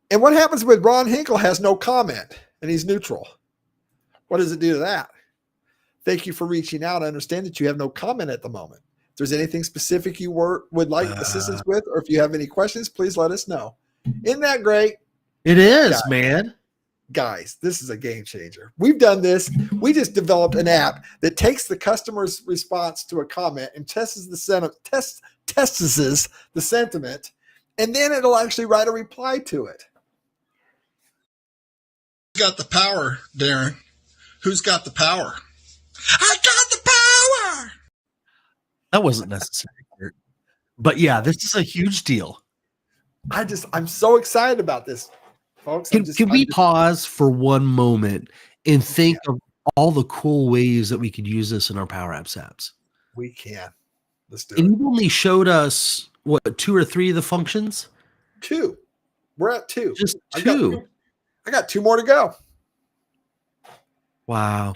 And what happens when Ron Hinkle has no comment and he's neutral? What does it do to that? Thank you for reaching out. I understand that you have no comment at the moment. If there's anything specific you would like assistance with, or if you have any questions, please let us know. Isn't that great? It is, man. Guys, this is a game changer. We've done this. We just developed an app that takes the customer's response to a comment and tests the sentiment, and then it'll actually write a reply to it. Who's got the power, Darren? Who's got the power? I got the power. That wasn't necessary. But yeah, this is a huge deal. I'm so excited about this, folks. Can we pause for one moment and think of all the cool ways that we could use this in our PowerApps apps? We can. Let's do and it. You only showed us, what, 2 or 3 of the functions? 2. We're at 2. Just 2. I got 2 more to go. Wow.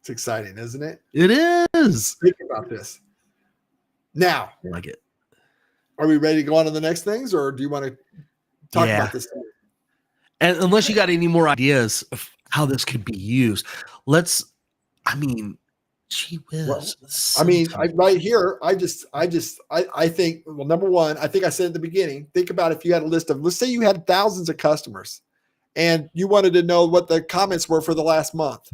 It's exciting, isn't it? It is. Think about this. Now, I like it. Are we ready to go on to the next things, or do you want to talk about this? And unless you got any more ideas of how this could be used, gee whiz. Well, right here, I think, well, number one, I think I said at the beginning, think about if you had a list of, let's say you had thousands of customers and you wanted to know what the comments were for the last month.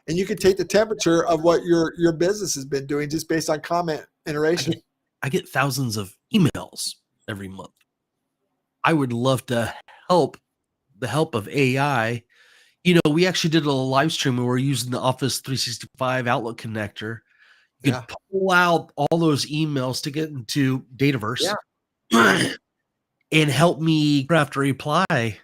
And you could take the temperature of what your business has been doing just based on comment iteration. I get thousands of emails every month. I would love to help the help of AI. We actually did a live stream where we're using the Office 365 Outlook connector. You could pull out all those emails to get into Dataverse and help me craft a reply.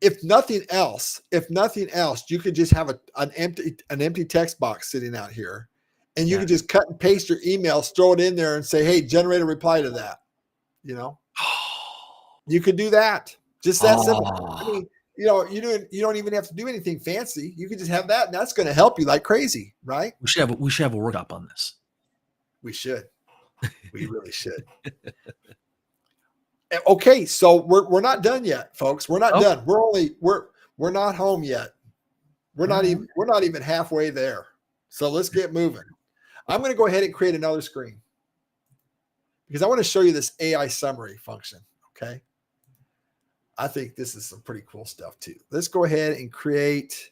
If nothing else, you could just have an empty text box sitting out here, and you could just cut and paste your emails, throw it in there, and say, "Hey, generate a reply to that." You could do that. Just that simple. You don't even have to do anything fancy. You could just have that, and that's going to help you like crazy, right? We should have a workshop on this. We should. We really should. Okay, so we're not done yet, folks. We're not done. We're not home yet. We're not even halfway there. So let's get moving. I'm going to go ahead and create another screen because I want to show you this AI summary function. Okay. I think this is some pretty cool stuff too. Let's go ahead and create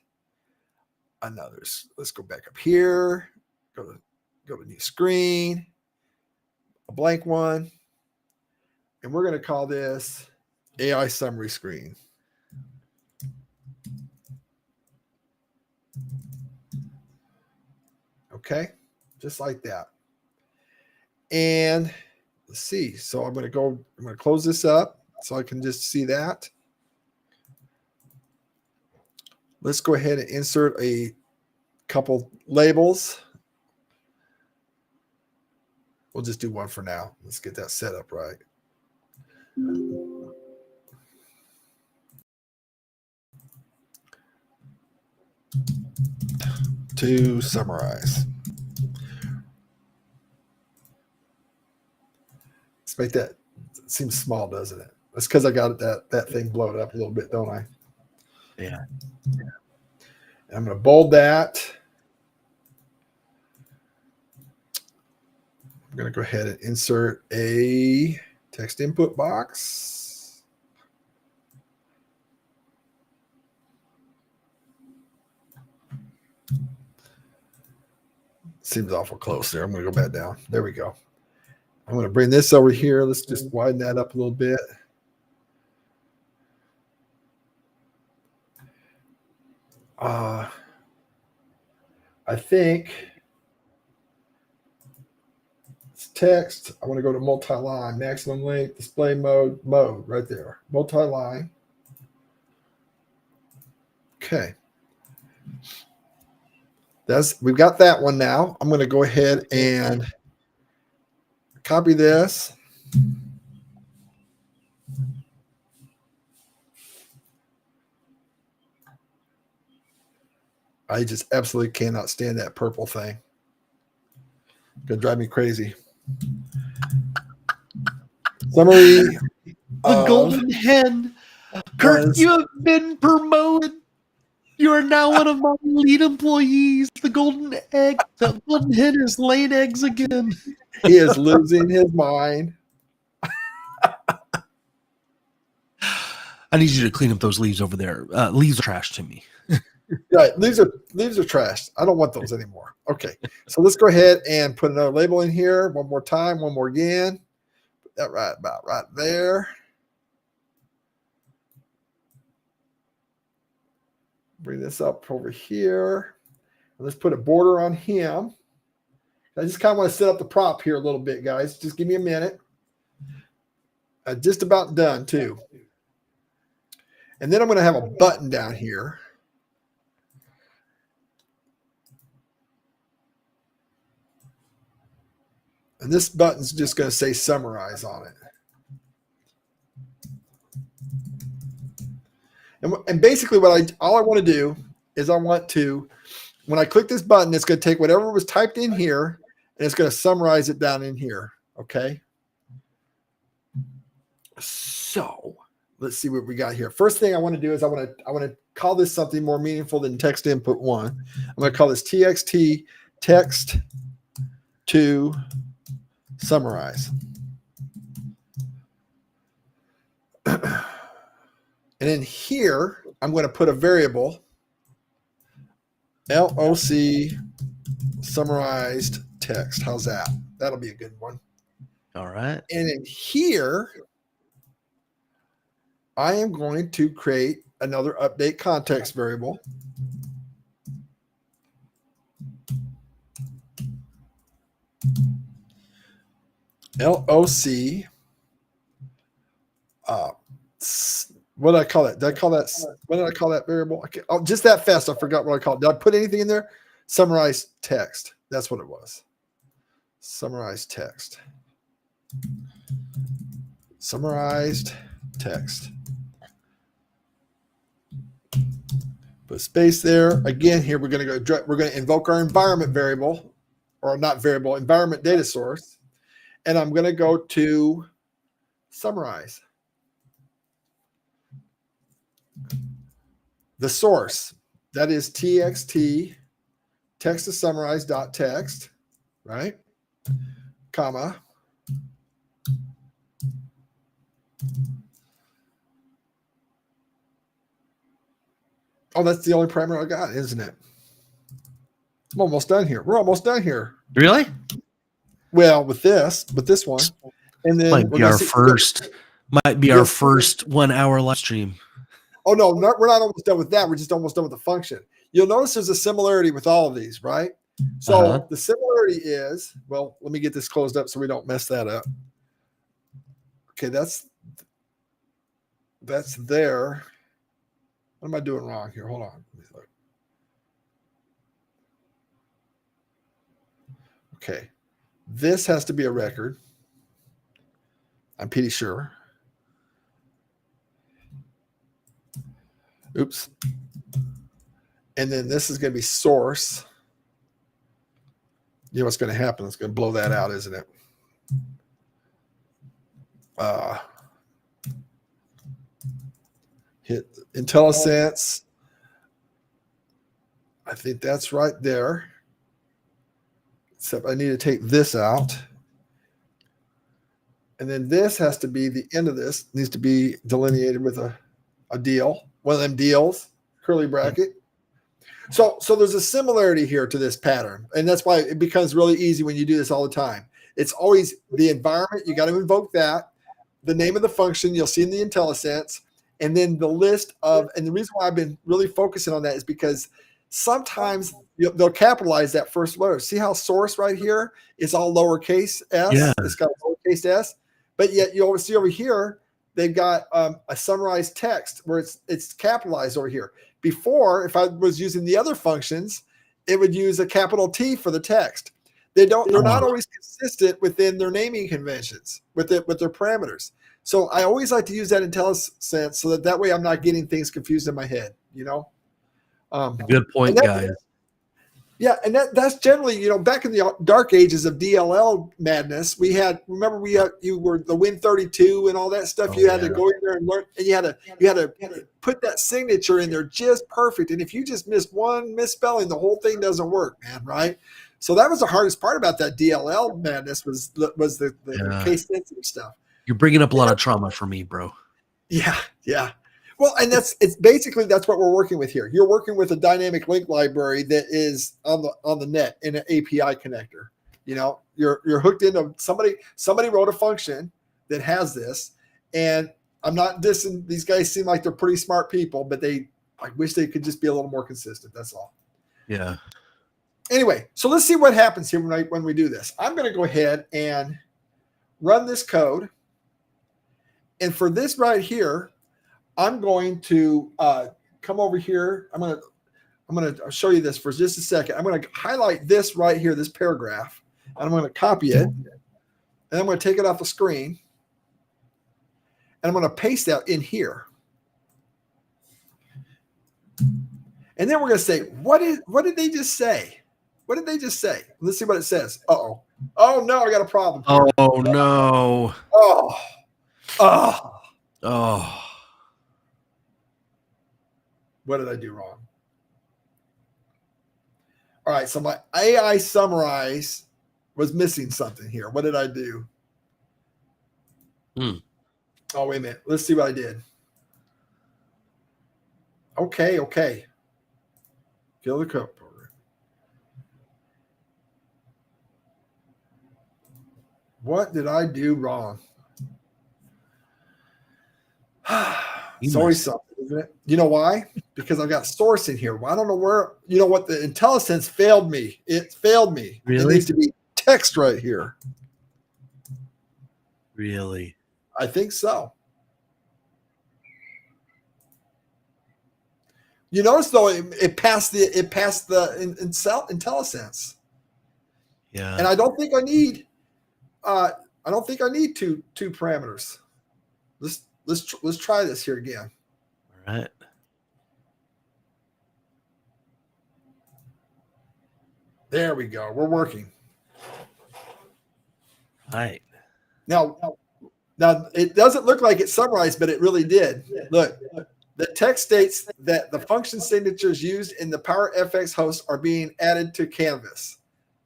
another. Let's go back up here. Go to new screen, a blank one. And we're going to call this AI summary screen. Okay, just like that. And let's see. So I'm going to close this up so I can just see that. Let's go ahead and insert a couple labels. We'll just do one for now. Let's get that set up right. to summarize. Let's make that, it seems small, doesn't it? That's because I got that thing blown up a little bit, don't I? Yeah. And I'm going to bold that. I'm going to go ahead and insert a text input box. Seems awful close there. I'm going to go back down. There we go. I'm going to bring this over here. Let's just widen that up a little bit. I think it's text. I want to go to multi-line, maximum length, display mode right there. Multi-line. Okay. We've got that one now. I'm going to go ahead and copy this. I just absolutely cannot stand that purple thing. It's going to drive me crazy. Summary. The golden hen. Kurt, you have been promoted. You are now one of my lead employees. The golden egg. The golden hen is laying eggs again. He is losing his mind. I need you to clean up those leaves over there. Leaves are trash to me. Right. Leaves are trash. I don't want those anymore. Okay. So let's go ahead and put another label in here. One more time. One more again. Put that right about right there. Bring this up over here. And let's put a border on him. I just kind of want to set up the prop here a little bit, guys. Just give me a minute. Just about done, too. And then I'm going to have a button down here. And this button's just going to say summarize on it. And basically all I want to do is when I click this button, it's going to take whatever was typed in here and it's going to summarize it down in here. Okay. So let's see what we got here. First thing I want to do is I want to call this something more meaningful than text input 1. I'm going to call this TXT text to summarize. And in here, I'm going to put a variable, LOC summarized text. How's that? That'll be a good one. All right. And in here, I am going to create another update context variable. LOC. What did I call it? Did I call that? What did I call that variable? Oh, just that fast. I forgot what I called it. Did I put anything in there? Summarize text. That's what it was. Summarize text. Summarized text. Put a space there. Again, here we're going to invoke our environment variable, or not variable, environment data source. And I'm going to go to summarize. The source, that is txt text to summarize dot text, right? Comma. Oh, that's the only parameter I got, isn't it? I'm almost done here. We're almost done here. Really? Well, with this one. And then might be our first 1 hour live stream. Oh, no, we're not almost done with that. We're just almost done with the function. You'll notice there's a similarity with all of these, right? So the similarity is, well, let me get this closed up so we don't mess that up. Okay, that's there. What am I doing wrong here? Hold on. Let me look. Okay, this has to be a record. I'm pretty sure. Oops. And then this is going to be source. You know what's going to happen? It's going to blow that out, isn't it? Hit IntelliSense. I think that's right there. Except I need to take this out. And then this has to be the end of this. Needs to be delineated with a deal. One of them deals, curly bracket. So there's a similarity here to this pattern. And that's why it becomes really easy when you do this all the time. It's always the environment. You got to invoke that. The name of the function you'll see in the IntelliSense. And then the list of, and the reason why I've been really focusing on that is because sometimes they'll capitalize that first letter. See how source right here is all lowercase s? Yeah. It's got a lowercase s. But yet you always see over here, they've got a summarized text where it's capitalized over here. Before, if I was using the other functions, it would use a capital T for the text. They're not always consistent within their naming conventions with their parameters. So I always like to use that IntelliSense so that way I'm not getting things confused in my head, you know? Good point, guys. Yeah, and that's generally, back in the dark ages of DLL madness, you were the Win32 and all that stuff. You had to go in there and learn, and you had to put that signature in there just perfect. And if you just missed one misspelling, the whole thing doesn't work, man, right? So that was the hardest part about that DLL madness was the case sensitive stuff. You're bringing up a lot of trauma for me, bro. Yeah. Well, and that's what we're working with here. You're working with a dynamic link library that is on the net in an API connector. You're hooked into somebody wrote a function that has this, and I'm not dissing these guys. Seem like they're pretty smart people, but I wish they could just be a little more consistent. That's all. Yeah. Anyway, so let's see what happens here when we do this. I'm going to go ahead and run this code, and for this right here, I'm going to come over here. I'm going to show you this for just a second. I'm going to highlight this right here, this paragraph, and I'm going to copy it, and I'm going to take it off the screen, and I'm going to paste that in here. And then we're going to say, what did they just say? What did they just say? Let's see what it says. Oh no, I got a problem here. Oh no. Oh. What did I do wrong? All right, so my AI summarize was missing something here. What did I do? Oh, wait a minute. Let's see what I did. Okay. Kill the code program. What did I do wrong? It's always something, isn't it? You know why? Because I've got source in here. Well, I don't know where. You know what? The IntelliSense failed me. It failed me. Really? It needs to be text right here. Really? I think so. You notice though, it passed the IntelliSense. Yeah. And I don't think I need. I don't think I need two parameters. Let's try this here again. All right. There we go. We're working. All right. Now it doesn't look like it summarized, but it really did. Look, the text states that the function signatures used in the PowerFX host are being added to Canvas.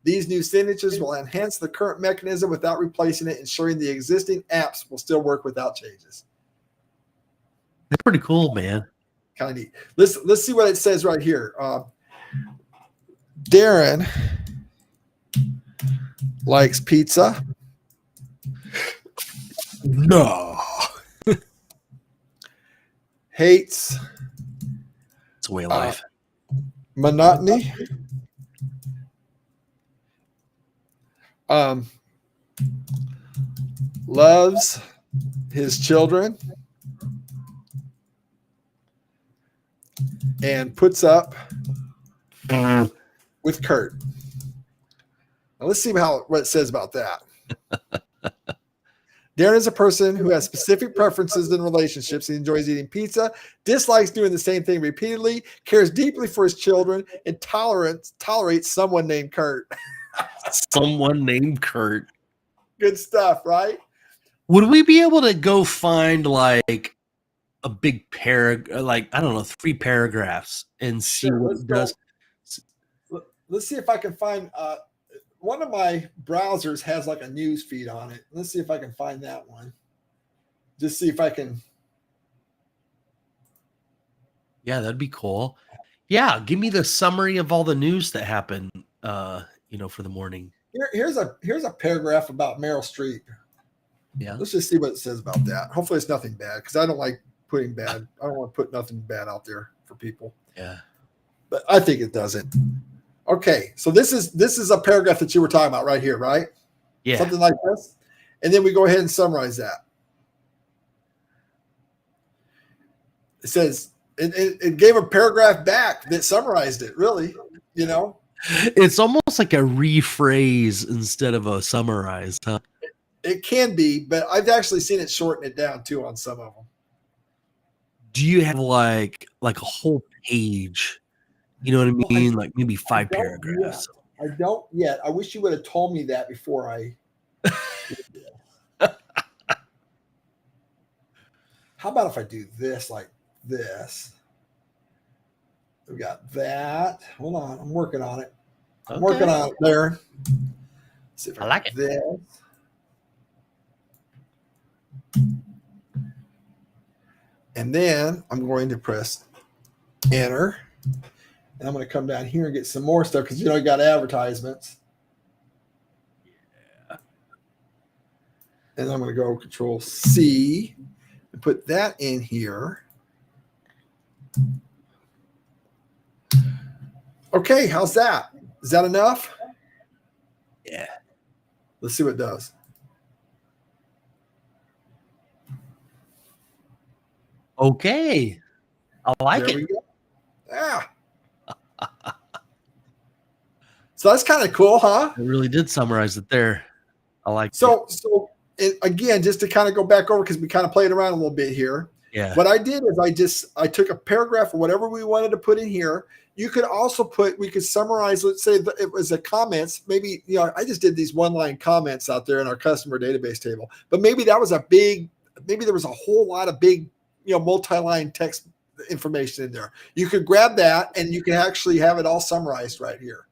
These new signatures will enhance the current mechanism without replacing it, ensuring the existing apps will still work without changes. That's pretty cool, man. Kind of neat. Let's see what it says right here. Darren likes pizza. No. Hates It's a way of life. monotony. Loves his children and puts up with Kurt. Now let's see what it says about that. Darren is a person who has specific preferences in relationships. He enjoys eating pizza, dislikes doing the same thing repeatedly, cares deeply for his children, and tolerates someone named Kurt. Someone named Kurt. Good stuff, right? Would we be able to go find like a big like I don't know, 3 paragraphs and see Sure. what Let's it go. does? Let's see if I can find one of my browsers has like a news feed on it. Let's see if I can find that one. Just see if I can. Yeah, that'd be cool. Yeah, give me the summary of all the news that happened for the morning. Here's a paragraph about Meryl Streep. Yeah. Let's just see what it says about that. Hopefully it's nothing bad because I don't like putting bad. I don't want to put nothing bad out there for people. Yeah. But I think it doesn't. Okay, so this is a paragraph that you were talking about right here, right? Yeah. Something like this. And then we go ahead and summarize that. It says it gave a paragraph back that summarized it, really, you know? It's almost like a rephrase instead of a summarize, huh? It can be, but I've actually seen it shorten it down too on some of them. Do you have like a whole page? You know what I mean? Like maybe 5 paragraphs. I don't yet. I wish you would have told me that before I. How about if I do this like this? We got that. Hold on. I'm working on it. I'm working on it there. See if I like it. This. And then I'm going to press enter. And I'm going to come down here and get some more stuff because, you got advertisements. Yeah. And I'm going to go Control C and put that in here. Okay, how's that? Is that enough? Yeah. Let's see what it does. Okay. I like There it. we go. Yeah. So that's kind of cool, huh? It really did summarize it there. I like it. So again, just to kind of go back over because we kind of played around a little bit here. Yeah. What I did is I took a paragraph or whatever we wanted to put in here. You could also we could summarize, let's say it was a comments. Maybe, I just did these 1-line comments out there in our customer database table, but maybe that was maybe there was a whole lot of big, multi-line text information in there. You could grab that and you can actually have it all summarized right here.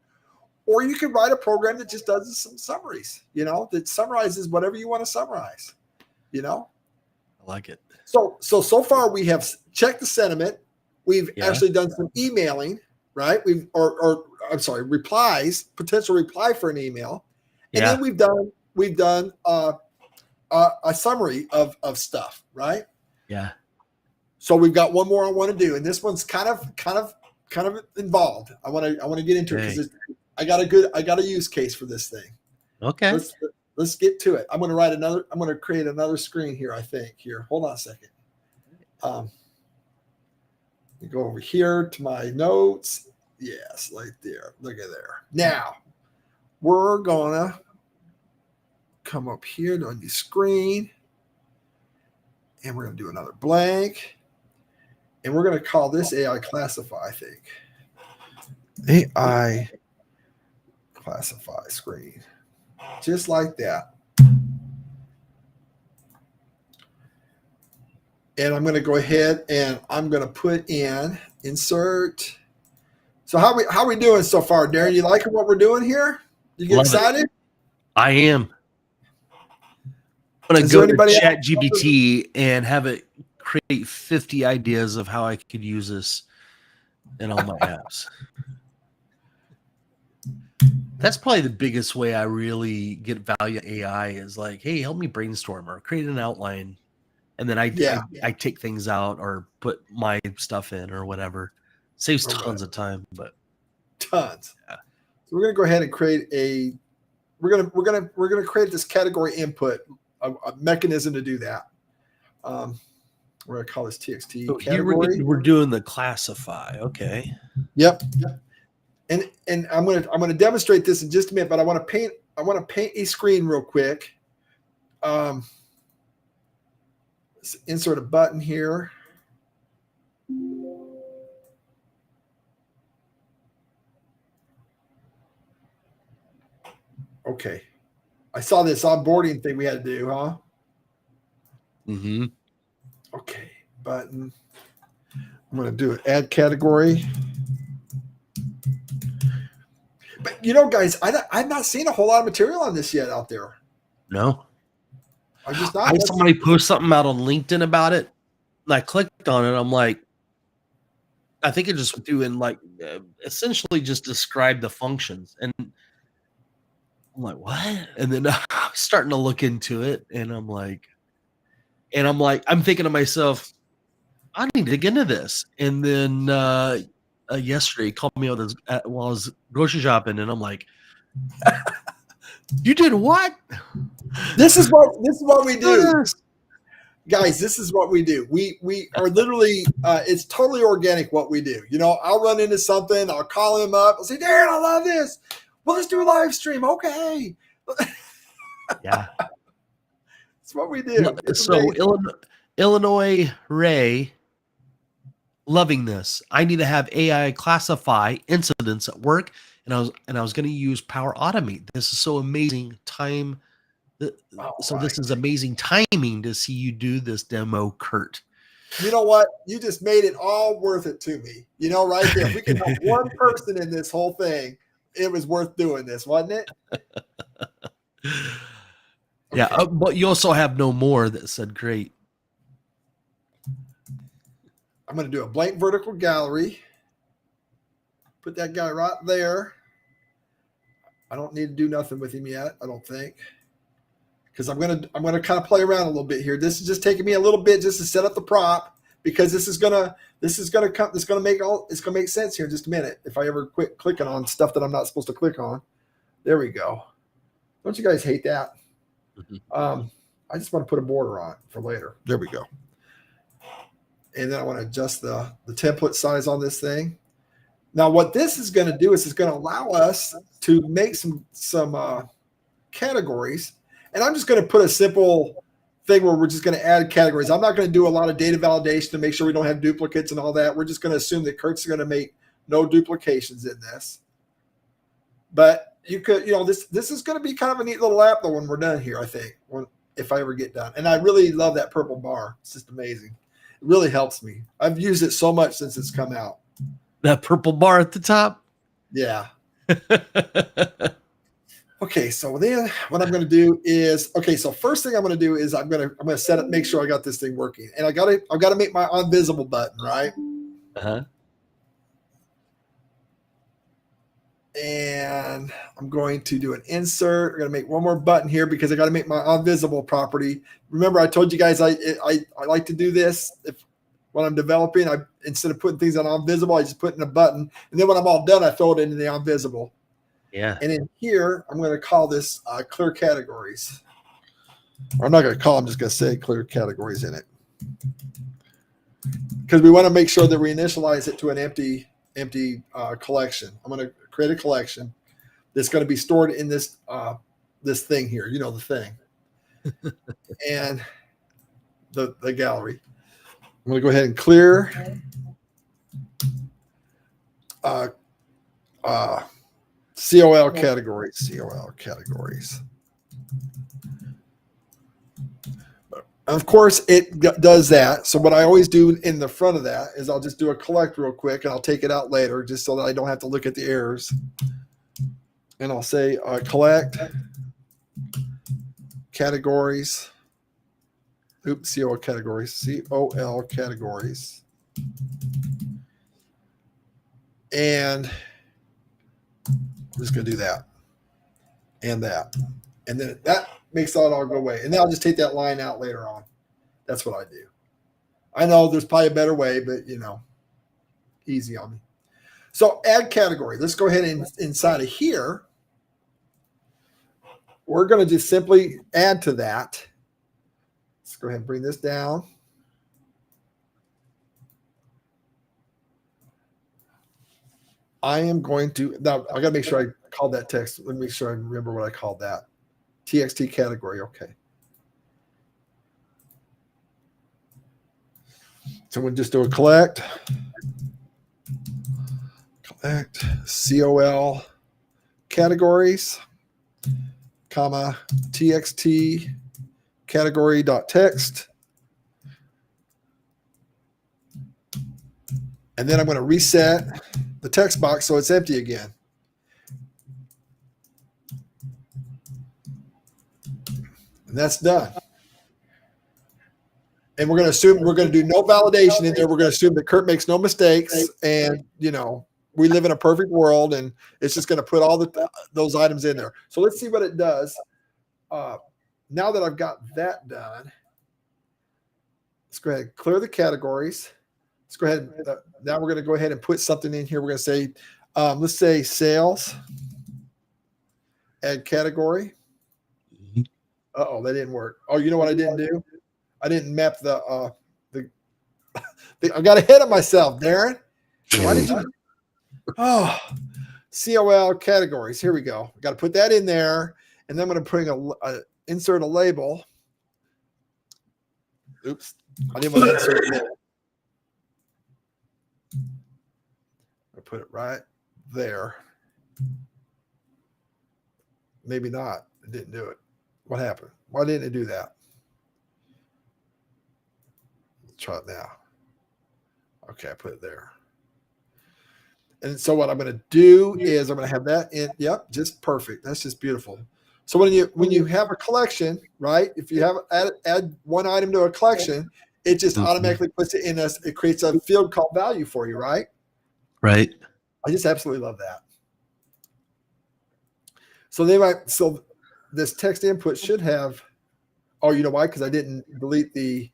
Or you can write a program that just does some summaries, that summarizes whatever you want to summarize, I like it. So far we have checked the sentiment. We've actually done some emailing, right? Replies, potential reply for an email. And then we've done a summary of stuff, right? Yeah. So we've got one more I want to do, and this one's kind of involved. I want to get into it because I got a use case for this thing. Okay. Let's get to it. I'm going to create another screen here, I think. Here, hold on a second. You go over here to my notes. Yes, right there. Look at there. Now, we're going to come up here on the screen, and we're going to do another blank. And we're going to call this AI Classify, I think. AI Classify screen. Just like that. And I'm going to go ahead and I'm going to put in insert. So how we doing so far, Darren? You liking what we're doing here? You get excited? I am. I'm going to go to ChatGPT and have it create 50 ideas of how I could use this in all my apps. That's probably the biggest way I really get value in AI is like, hey, help me brainstorm or create an outline. And then I take things out or put my stuff in or whatever. Saves tons of time, but tons. Yeah. So we're gonna go ahead and create we're gonna create this category input, a mechanism to do that. We're gonna call this TXT so category. We're doing the classify. Okay. Yep. And I'm gonna demonstrate this in just a minute, but I want to paint a screen real quick. Let's insert a button here. Okay. I saw this onboarding thing we had to do, huh? Mm-hmm. Okay. Button. I'm going to do it. Add category. But guys, I've not seen a whole lot of material on this yet out there. No. I'm just I not. had somebody post something out on LinkedIn about it, and I clicked on it. I'm like, I think it just doing like essentially just describe the functions, and I'm like, what? And then I'm starting to look into it, and I'm like, I'm thinking to myself, I need to get into this. And then yesterday, he called me while I was grocery shopping, and I'm like, you did what? This is what we do. Yes. Guys, this is what we do. We are literally it's totally organic what we do. I'll run into something, I'll call him up, I'll say, Darren, I love this. Well, let's do a live stream. Okay. Yeah. It's what we do. It's So amazing. Illinois Ray, loving this. I need to have AI classify incidents at work, and I was going to use Power Automate. This is so amazing time. So this is amazing timing to see you do this demo, Kurt. You know what? You just made it all worth it to me. Right there. If we can help one person in this whole thing, it was worth doing this, wasn't it? Yeah, Okay. but you also have no more that said great. I'm going to do a blank vertical gallery. Put that guy right there. I don't need to do nothing with him yet, I don't think. Because I'm gonna kind of play around a little bit here. This is just taking me a little bit just to set up the prop, because it's gonna make sense here in just a minute if I ever quit clicking on stuff that I'm not supposed to click on. There we go. Don't you guys hate that? Mm-hmm. I just want to put a border on it for later. There we go. And then I want to adjust the template size on this thing. Now, what this is going to do is it's going to allow us to make some categories. And I'm just going to put a simple thing where we're just going to add categories. I'm not going to do a lot of data validation to make sure we don't have duplicates and all that. We're just going to assume that Kurt's going to make no duplications in this. But you could, this is going to be kind of a neat little app though when we're done here, I think, if I ever get done. And I really love that purple bar. It's just amazing. It really helps me. I've used it so much since it's come out. That purple bar at the top? Yeah. Okay, so then what I'm going to do is, so first thing I'm going to do is I'm going to set up, make sure I got this thing working. And I've got to make my invisible button, right? Uh-huh. And I'm going to do an insert. I'm going to make one more button here because I got to make my invisible property. Remember, I told you guys I like to do this when I'm developing. Instead of putting things on invisible, I just put in a button, and then when I'm all done, I throw it into the invisible. Yeah. And in here, I'm going to call this clear categories. Or I'm not going to call. I'm just going to say clear categories in it because we want to make sure that we initialize it to an empty collection. I'm going to create a collection that's going to be stored in this this thing here. The thing, and the gallery. I'm going to go ahead and clear COL categories. Of course, it does that. So what I always do in the front of that is I'll just do a collect real quick, and I'll take it out later just so that I don't have to look at the errors. And I'll say collect categories. Oops, COL categories. COL categories. And I'm just going to do that and that. And then that makes that all go away. And then I'll just take that line out later on. That's what I do. I know there's probably a better way, but, easy on me. So add category. Let's go ahead and inside of here, we're going to just simply add to that. Let's go ahead and bring this down. I am going to, now I got to make sure I called that text. Let me make sure I remember what I called that. TXT category. Okay. So we'll just do a collect COL categories. comma, txt category.text. And then I'm going to reset the text box so it's empty again. And that's done. And we're going to assume we're going to do no validation in there. We're going to assume that Kurt makes no mistakes, and we live in a perfect world, and it's just going to put all those items in there. So let's see what it does. Now that I've got that done, let's go ahead and clear the categories. Let's go ahead. Now we're going to go ahead and put something in here. We're going to say, let's say sales. Add category. Uh-oh, that didn't work. Oh, you know what I didn't do? I didn't map the I got ahead of myself, Darren. Why did you? Oh, COL categories. Here we go. Got to put that in there, and then I'm going to insert a label. Oops, I didn't want to insert a label. I put it right there. Maybe not. It didn't do it. What happened? Why didn't it do that? Let's try it now. Okay, I put it there. And so what I'm going to do is I'm going to have that in. Yep, just perfect. That's just beautiful. So when you have a collection, right? If you have add one item to a collection, it just automatically puts it in it creates a field called value for you, right? Right. I just absolutely love that. So this text input should have. Oh, you know why? Because I didn't delete the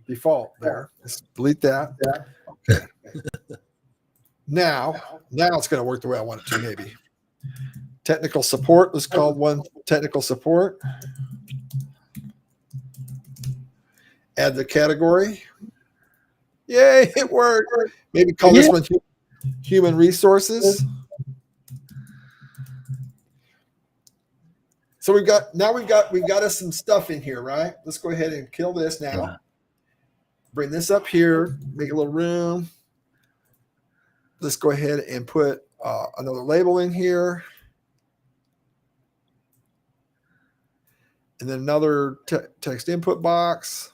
default there. Let's delete that. Okay. Now it's going to work the way I want it to, maybe. Technical support. Let's call one technical support. Add the category. Yay, it worked. Maybe call this one human resources. So we've got us some stuff in here, right? Let's go ahead and kill this now. Bring this up here, make a little room. Let's go ahead and put another label in here. And then another text input box.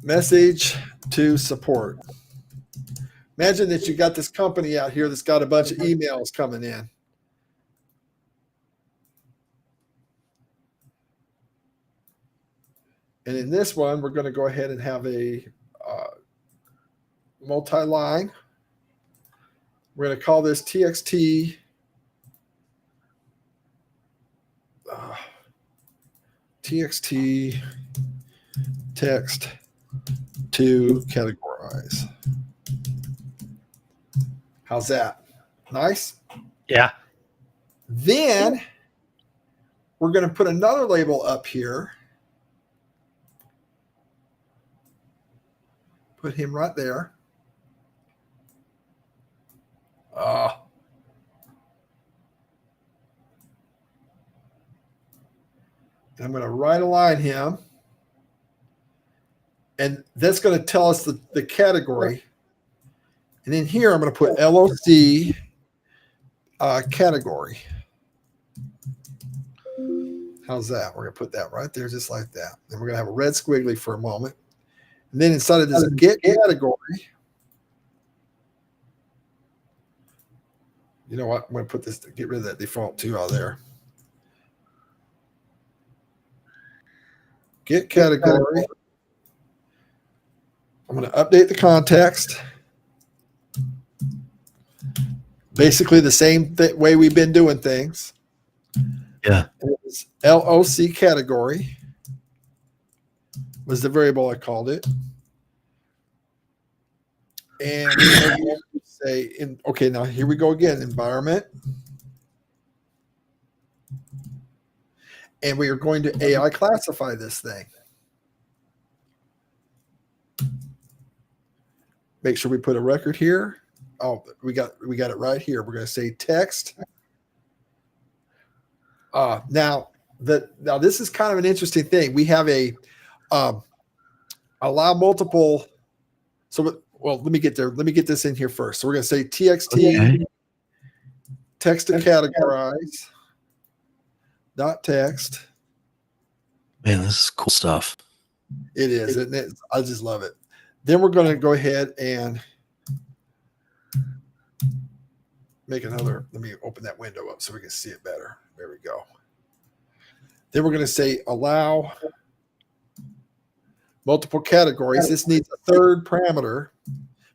Message to support. Imagine that you got this company out here that's got a bunch of emails coming in. And in this one, we're going to go ahead and have a multi-line. We're going to call this TXT TXT text to categorize. How's that? Nice? Yeah. Then we're going to put another label up here. Put him right there. And I'm going to right align him. And that's going to tell us the category. And in here, I'm going to put LOC category. How's that? We're going to put that right there just like that. And we're going to have a red squiggly for a moment. And then inside of this get category, you know what? I'm going to put this to get rid of that default 2 out of there. Get category. I'm going to update the context. Basically the same way we've been doing things. Yeah. It's LOC category was the variable I called it. And we're going to say, okay, now here we go again, environment. And we are going to AI classify this thing. Make sure we put a record here. Oh, we got it right here. We're going to say text Now this is kind of an interesting thing. We have a allow multiple. So, well, let me get there. Let me get this in here first. So we're going to say TXT text to categorize, not text. Man, this is cool stuff. It is. I just love it. Then we're going to go ahead and make another. Let me open that window up so we can see it better. There we go. Then we're going to say allow multiple categories. This needs a third parameter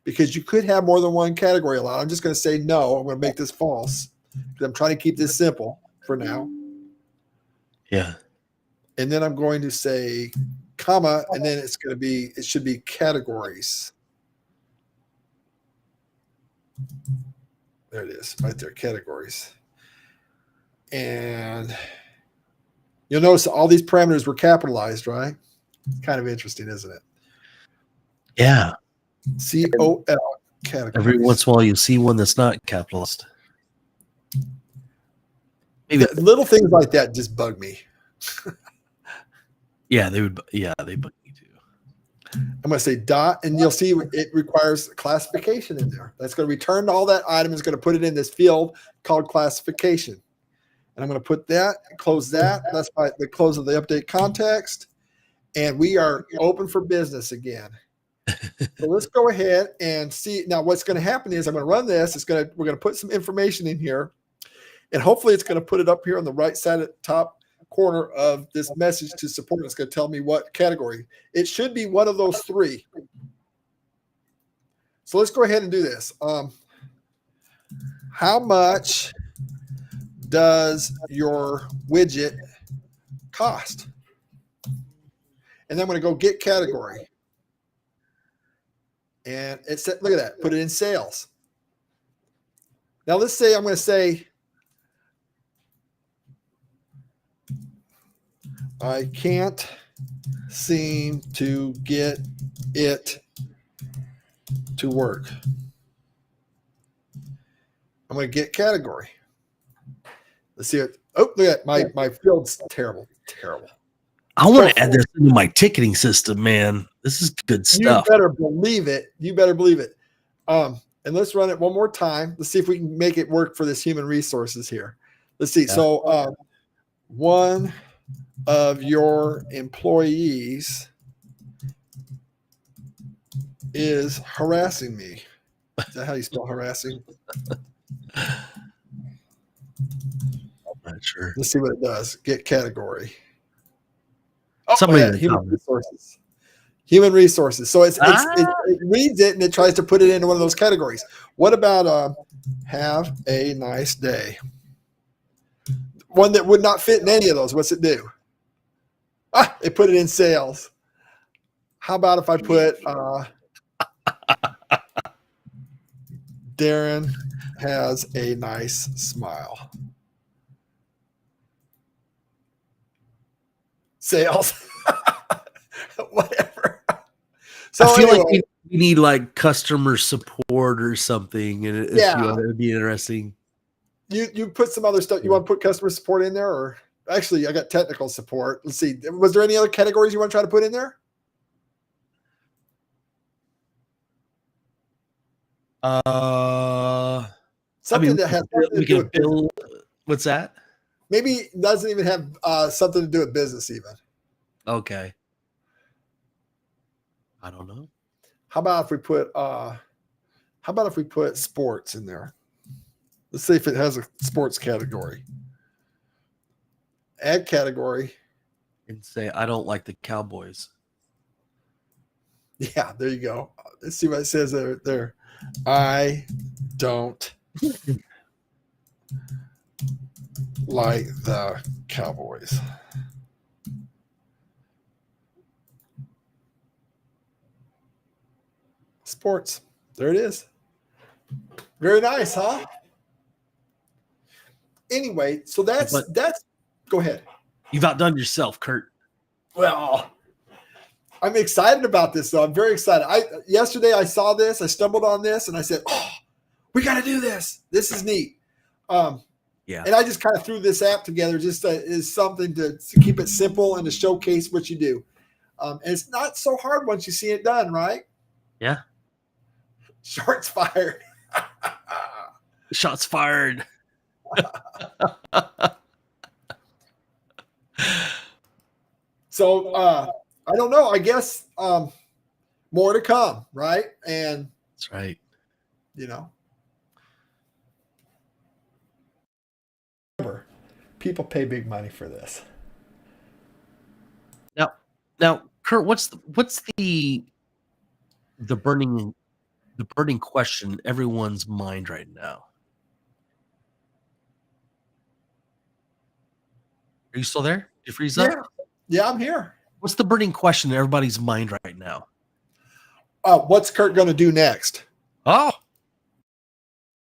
because you could have more than one category allowed. I'm just going to say no. I'm going to make this false because I'm trying to keep this simple for now. Yeah. And then I'm going to say comma, and then it should be categories. There it is, right there, categories. And you'll notice all these parameters were capitalized, right? Kind of interesting, isn't it? Yeah. COL categories. Every once in a while you see one that's not capitalized. Maybe little things like that just bug me. Yeah, they would. Yeah, they bug me too. I'm going to say dot, and you'll see it requires classification in there. That's going to return all that item. Is going to put it in this field called classification. And I'm going to put that, close that. That's by the close of the update context. And we are open for business again. So let's go ahead and see. Now, what's going to happen is I'm going to run this. We're going to put some information in here. And hopefully it's going to put it up here on the right side at the top corner of this message to support. It's going to tell me what category. It should be one of those three. So let's go ahead and do this. How much does your widget cost? And then I'm going to go get category. And it said, look at that, put it in sales. Now let's say I'm going to say, I can't seem to get it to work. I'm going to get category. Let's see it. Oh, look at my field's terrible. I want to add this into my ticketing system, man. This is good stuff. You better believe it. And let's run it one more time. Let's see if we can make it work for this human resources here. Let's see. Yeah. So one of your employees is harassing me. Is that how you spell harassing? I'm not sure. Let's see what it does. Get category. Somebody human resources. Human resources. So it reads it and it tries to put it into one of those categories. What about have a nice day? One that would not fit in any of those. What's it do? It put it in sales. How about if I put Darren has a nice smile? Sales. Whatever. So I feel like we need like customer support or something, and it would be interesting. You put some other stuff. You want to put customer support in there, or actually, I got technical support. Let's see. Was there any other categories you want to try to put in there? Something that has something to do with business. What's that? Maybe it doesn't even have something to do with business even. Okay. I don't know. How about if we put sports in there? Let's see if it has a sports category. Add category. And say, I don't like the Cowboys. Yeah, there you go. Let's see what it says there. I don't like the Cowboys. Sports. There it is. Very nice, huh? Anyway, so that's go ahead. You've outdone yourself, Kurt. Well, I'm excited about this, though. I'm very excited. Yesterday I saw this, I stumbled on this, and I said, "Oh, we got to do this. This is neat." Yeah. And I just kind of threw this app together just as something to keep it simple and to showcase what you do. And it's not so hard once you see it done, right? Yeah. Shots fired. Shots fired. So I don't know. I guess more to come, right? And that's right. You know, remember, people pay big money for this. Now, Kurt, what's the burning question in everyone's mind right now? Are you still there? Did you freeze up? Yeah, I'm here. What's the burning question in everybody's mind right now? What's Kurt going to do next? Oh,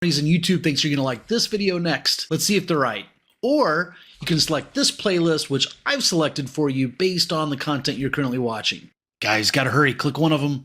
reason YouTube thinks you're going to like this video next. Let's see if they're right. Or you can select this playlist, which I've selected for you based on the content you're currently watching. Guys, gotta hurry. Click one of them.